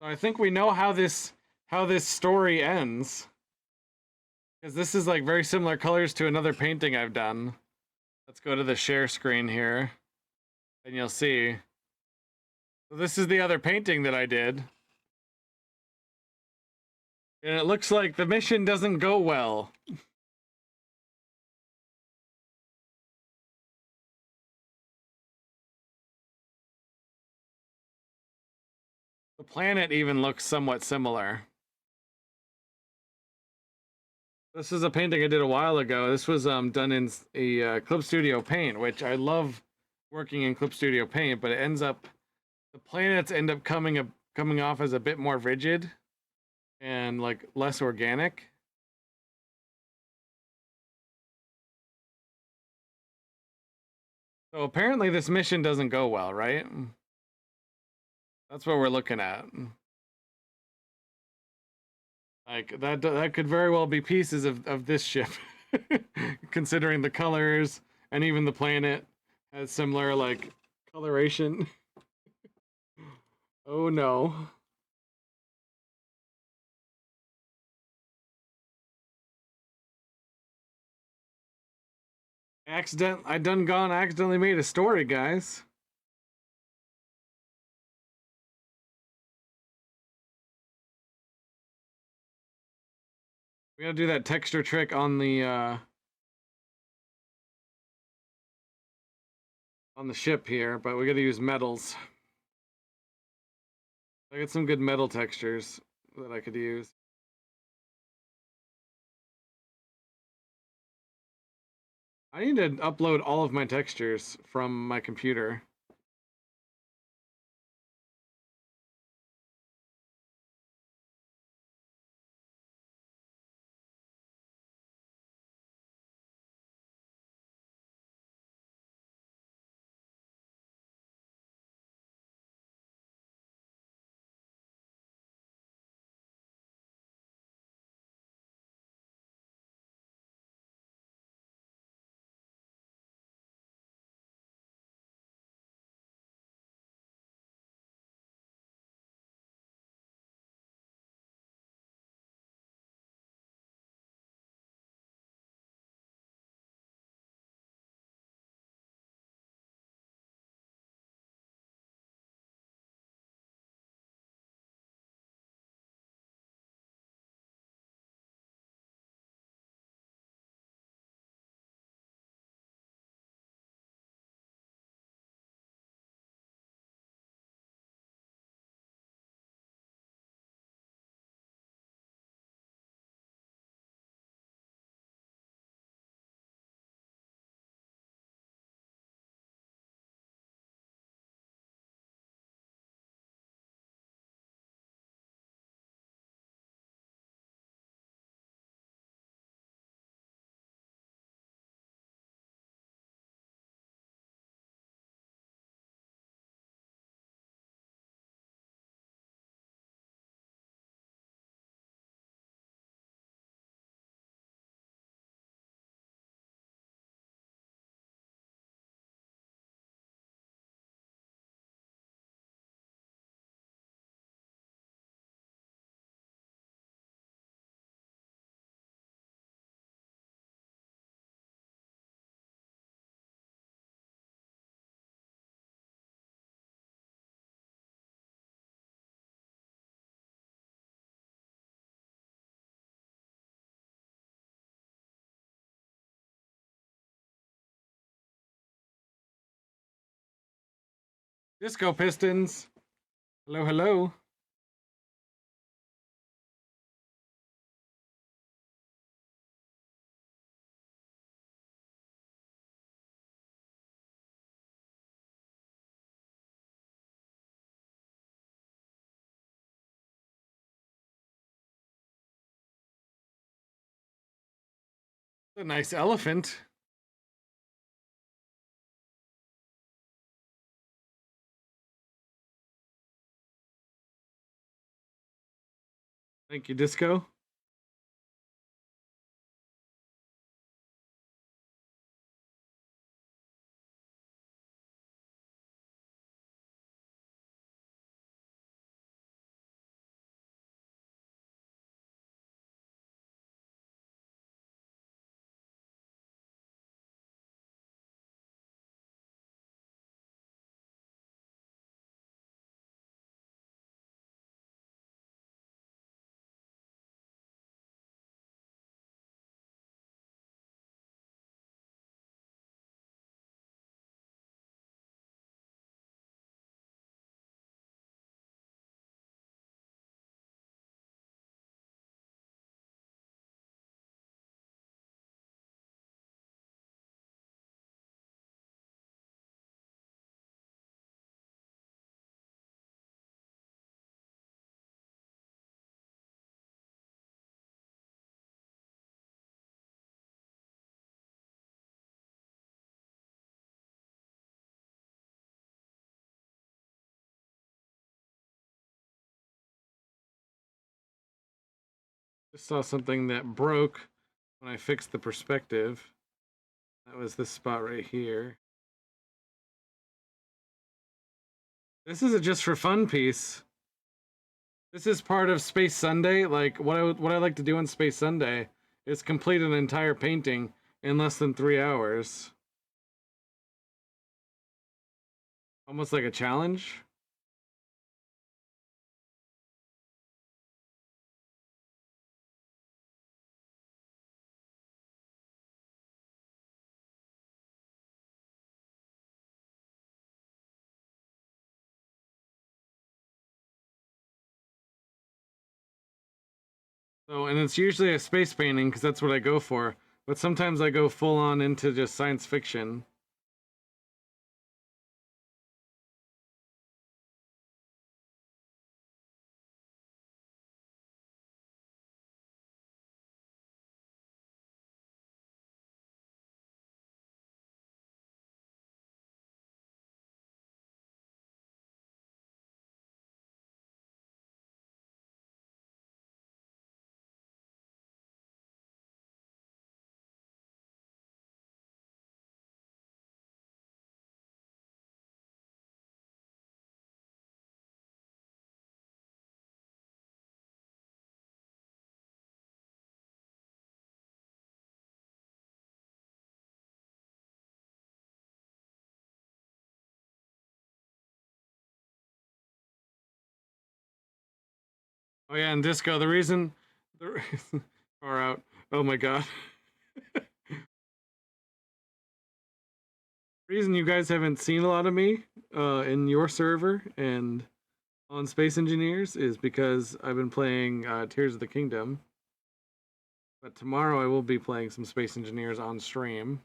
I think we know how this story ends. Because this is like very similar colors to another painting I've done. Let's go to the share screen here. And you'll see. So this is the other painting that I did. And it looks like the mission doesn't go well. The planet even looks somewhat similar. This is a painting I did a while ago. This was done in a Clip Studio Paint, which I love working in Clip Studio Paint, but it ends up the planets end up coming off as a bit more rigid and like less organic. So apparently this mission doesn't go well, right? That's what we're looking at. Like that could very well be pieces of this ship, considering the colors and even the planet has similar like coloration. Oh no. I done gone accidentally made a story, guys. We gotta do that texture trick on the ship here, but we gotta use metals. I got some good metal textures that I could use. I need to upload all of my textures from my computer. Disco Pistons. Hello, hello. A nice elephant. Thank you, Disco. Just saw something that broke when I fixed the perspective. That was this spot right here. This is a just for fun piece. This is part of Space Sunday. Like what I like to do on Space Sunday is complete an entire painting in less than 3 hours. Almost like a challenge. So, and it's usually a space painting because that's what I go for. But sometimes I go full on into just science fiction. Oh yeah, and Disco, the reason far out. Oh my god. Reason you guys haven't seen a lot of me in your server and on Space Engineers is because I've been playing Tears of the Kingdom. But tomorrow I will be playing some Space Engineers on stream.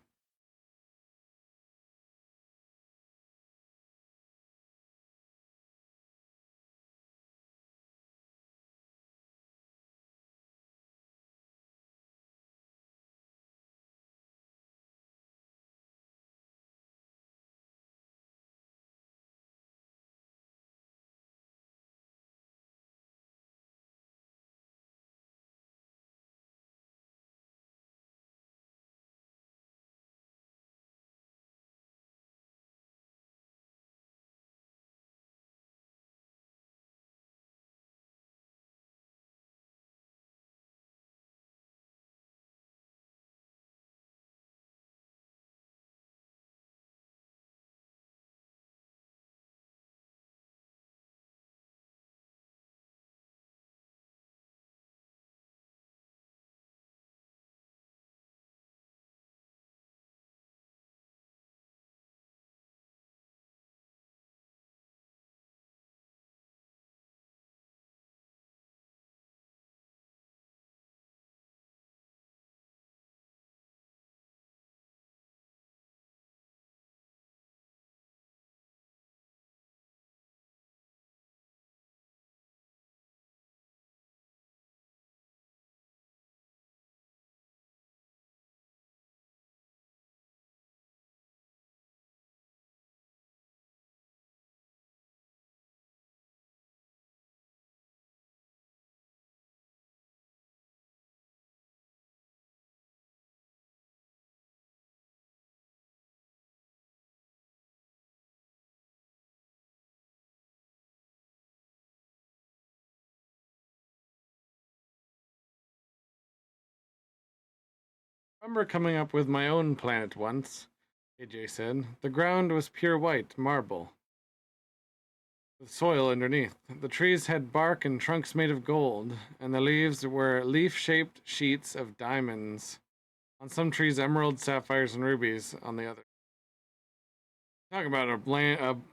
I remember coming up with my own planet once, AJ said. The ground was pure white marble, with soil underneath. The trees had bark and trunks made of gold, and the leaves were leaf shaped sheets of diamonds. On some trees, emeralds, sapphires, and rubies on the other. Talk about a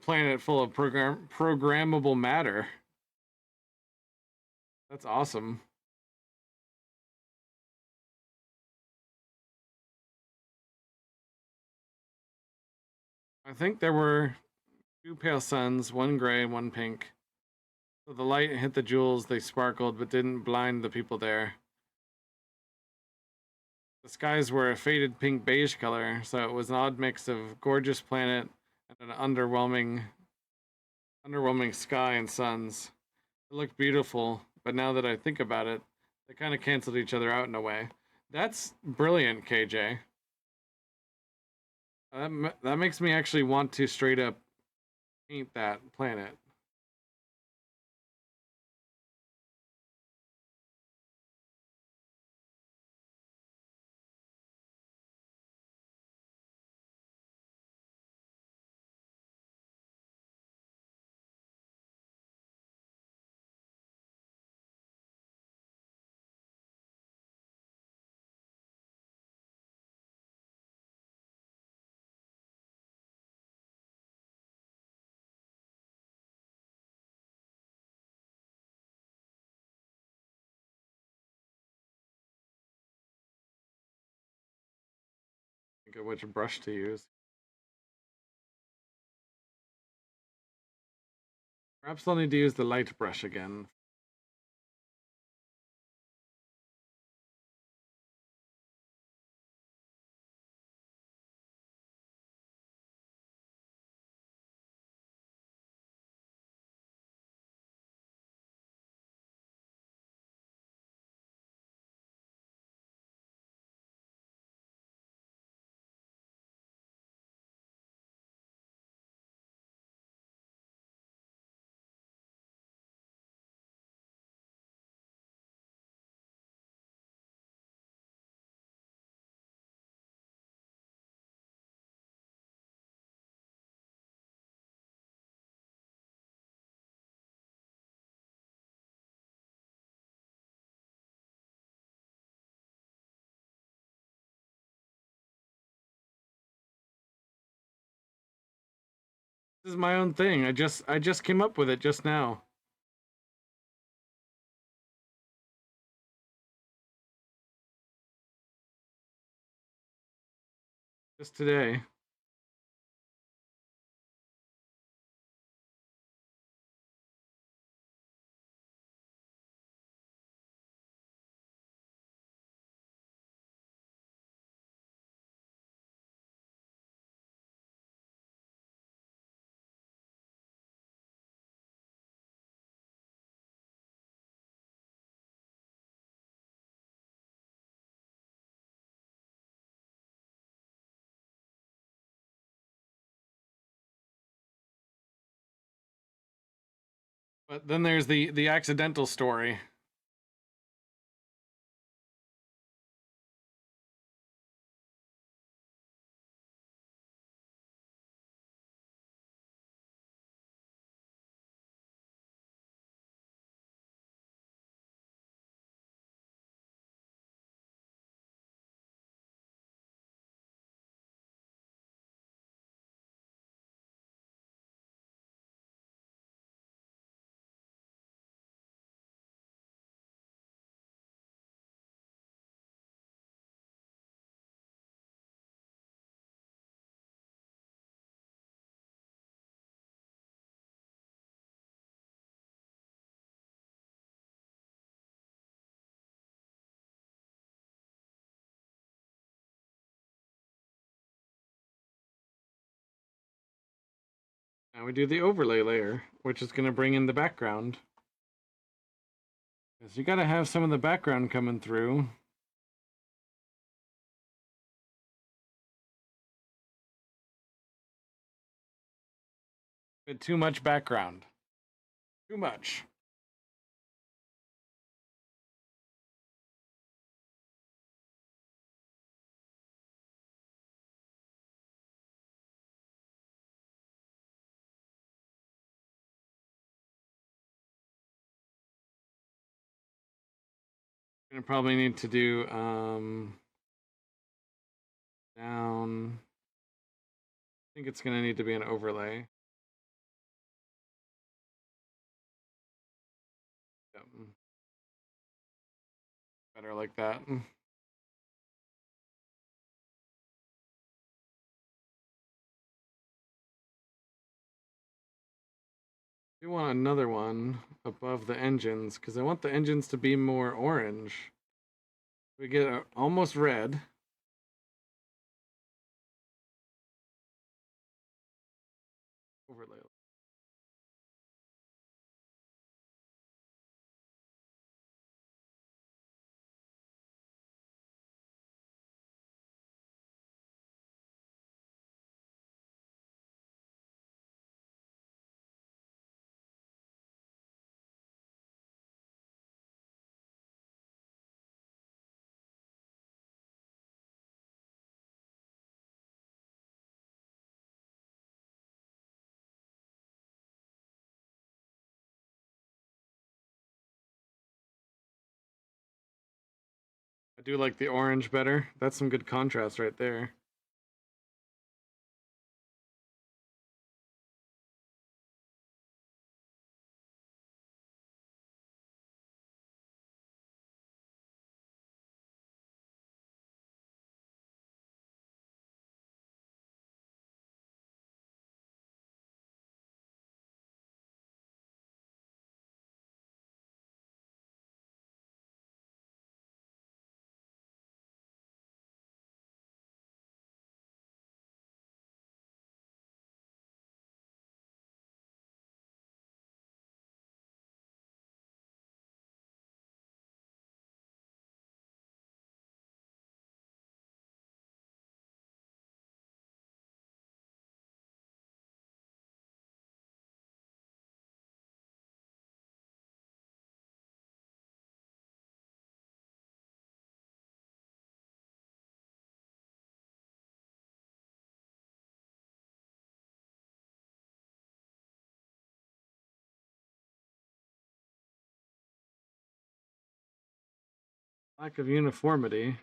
planet full of programmable matter. That's awesome. I think there were two pale suns, one gray and one pink. So the light hit the jewels, they sparkled, but didn't blind the people there. The skies were a faded pink beige color, so it was an odd mix of gorgeous planet and an underwhelming sky and suns. It looked beautiful, but now that I think about it, They kind of canceled each other out in a way. That's brilliant, KJ. That makes me actually want to straight up paint that planet. Think of which brush to use. Perhaps I'll need to use the light brush again. This is my own thing. I just came up with it just now. Just today. But then there's the accidental story. Now we do the overlay layer, which is going to bring in the background. Because you got to have some of the background coming through. Bit too much background. Too much. Gonna probably need to do down. I think it's gonna need to be an overlay. Yep. Better like that. We want another one above the engines because I want the engines to be more orange. We get almost red. Overlay. I do like the orange better. That's some good contrast right there. Lack of uniformity.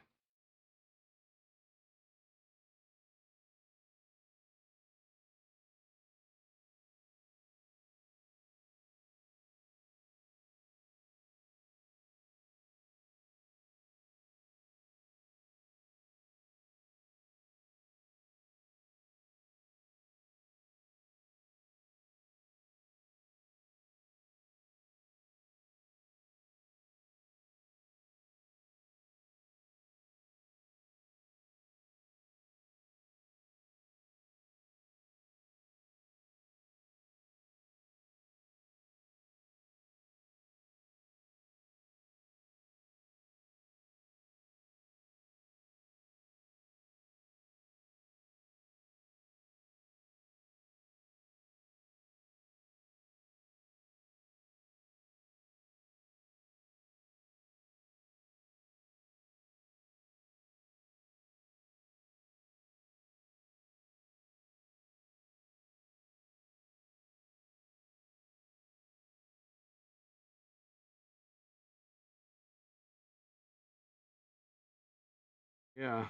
Yeah.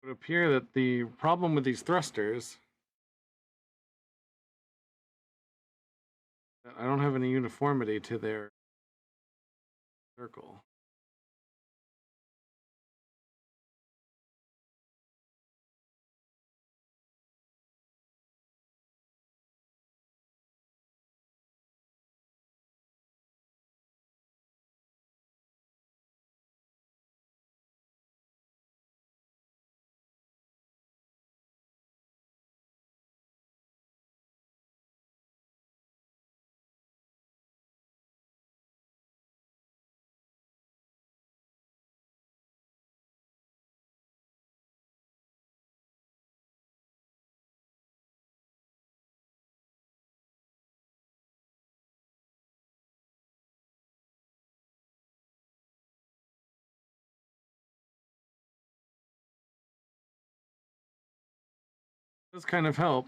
It would appear that the problem with these thrusters, I don't have any uniformity to their circle. Does kind of help.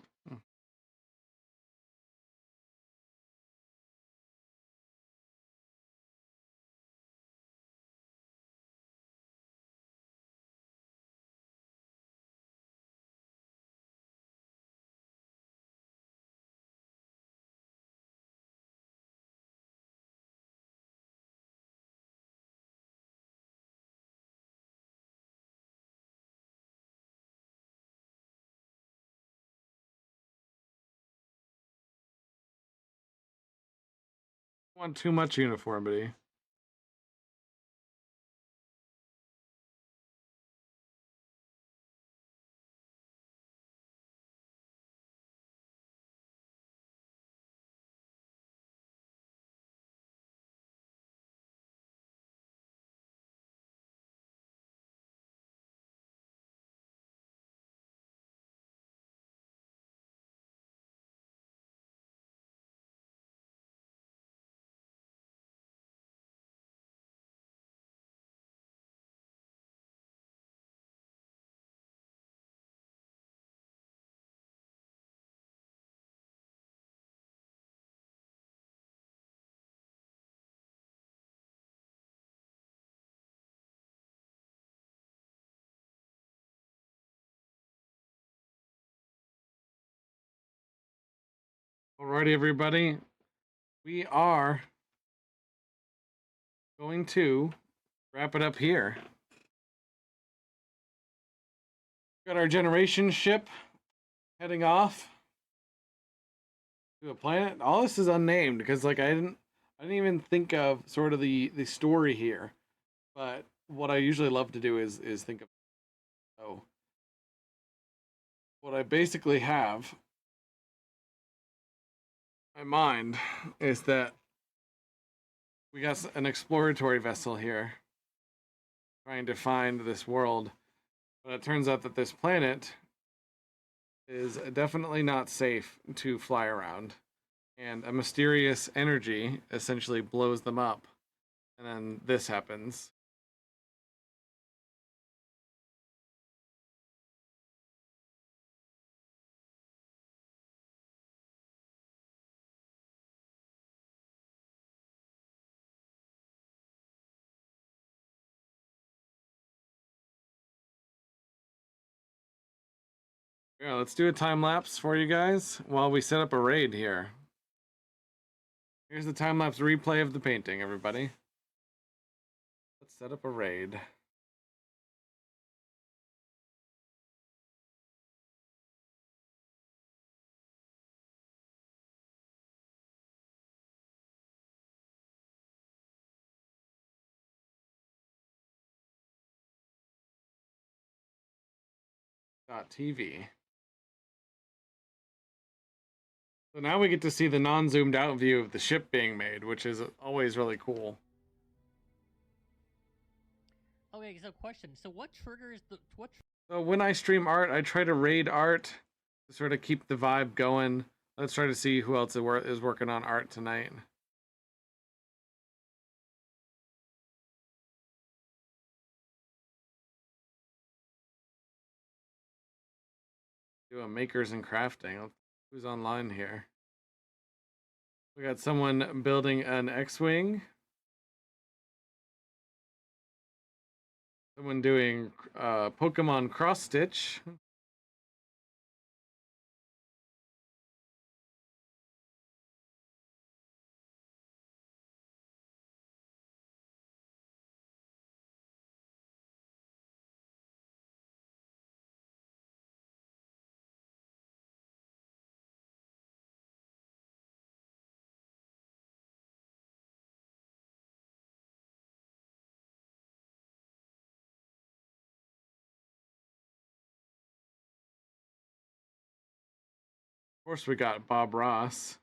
Want too much uniformity. Alrighty, everybody. We are going to wrap it up here. Got our generation ship heading off to a planet. All this is unnamed because like I didn't even think of sort of the story here. But what I usually love to do is think of, so what I basically have in my mind is that we got an exploratory vessel here trying to find this world, but it turns out that this planet is definitely not safe to fly around, and a mysterious energy essentially blows them up, and then this happens. Yeah, let's do a time lapse for you guys while we set up a raid here. Here's the time lapse replay of the painting, everybody. Let's set up a raid. .tv. So now we get to see the non-zoomed out view of the ship being made, which is always really cool. Okay, so question. So what triggers the what? So when I stream art, I try to raid art to sort of keep the vibe going. Let's try to see who else is working on art tonight. Do a makers and crafting. Who's online here? We got someone building an X-wing. Someone doing Pokemon cross stitch. Of course, we got Bob Ross.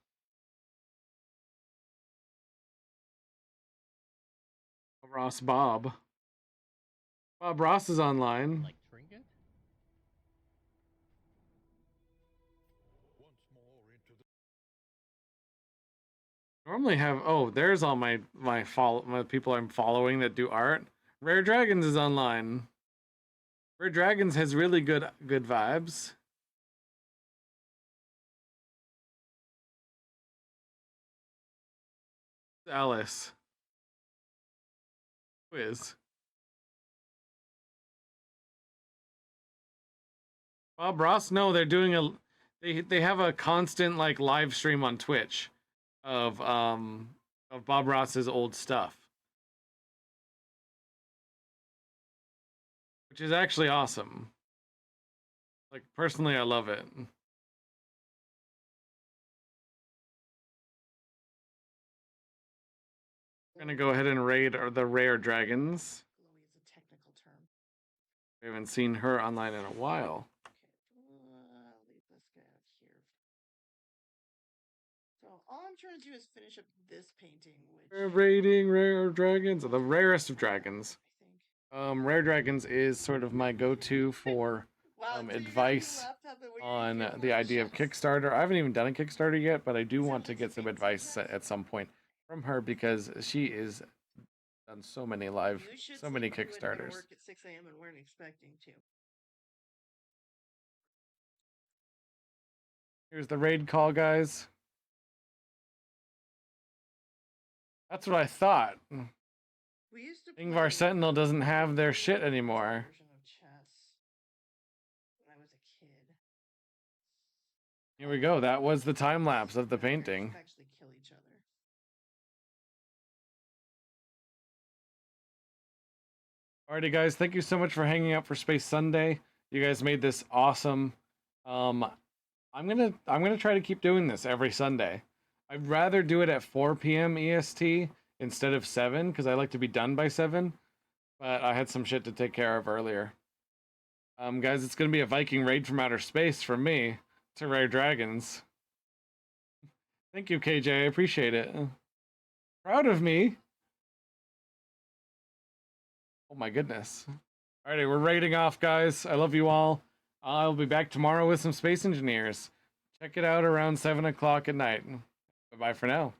Bob. Bob Ross is online. Like trinket? Normally have there's all my people I'm following that do art. Rare Dragons is online. Rare Dragons has really good vibes. Alice. Who is? Bob Ross? No, they're doing they have a constant like live stream on Twitch of Bob Ross's old stuff. Which is actually awesome. Like personally I love it. I'm gonna go ahead and raid the Rare Dragons. Glowy is a technical term. We haven't seen her online in a while. Okay, I'll leave this guy out here. So all I'm trying to do is finish up this painting, which We're raiding Rare Dragons, the rarest of dragons. I think. Rare Dragons is sort of my go-to for Wow, do you have your advice laptop and where you on get the idea of workshops? Kickstarter. I haven't even done a Kickstarter yet, but I do want to get some advice at some point from her because she is done so many You should so many sleep when you went to Kickstarters. work at 6 a.m. and weren't expecting to. Here's the raid call, guys. That's what I thought. We used to Ingvar play Sentinel doesn't have their shit version anymore. of chess when I was a kid. Here we go. That was the time lapse of the They're gonna painting. Actually kill each other. Alrighty, guys. Thank you so much for hanging out for Space Sunday. You guys made this awesome. I'm gonna try to keep doing this every Sunday. I'd rather do it at 4 p.m. EST instead of 7 because I like to be done by 7. But I had some shit to take care of earlier. Guys, it's gonna be a Viking raid from outer space from me to Rare Dragons. Thank you, KJ. I appreciate it. Proud of me. Oh my goodness. Alrighty, we're raiding off, guys. I love you all. I'll be back tomorrow with some Space Engineers. Check it out around 7 o'clock at night. Bye-bye for now.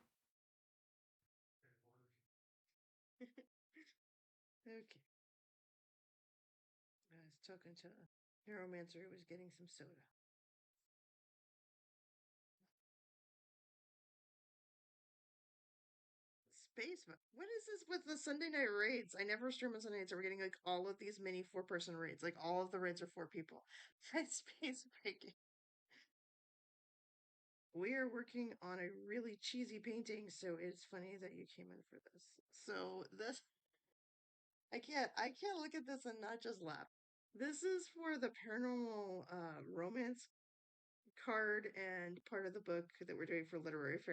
Okay. I was talking to Neuromancer who was getting some soda. Space. What is this with the Sunday night raids? I never stream on Sunday nights. So we're getting like all of these mini 4-person raids. Like all of the raids are 4 people. Space breaking. We are working on a really cheesy painting, so it's funny that you came in for this. So this, I can't look at this and not just laugh. This is for the paranormal romance card and part of the book that we're doing for literary fair.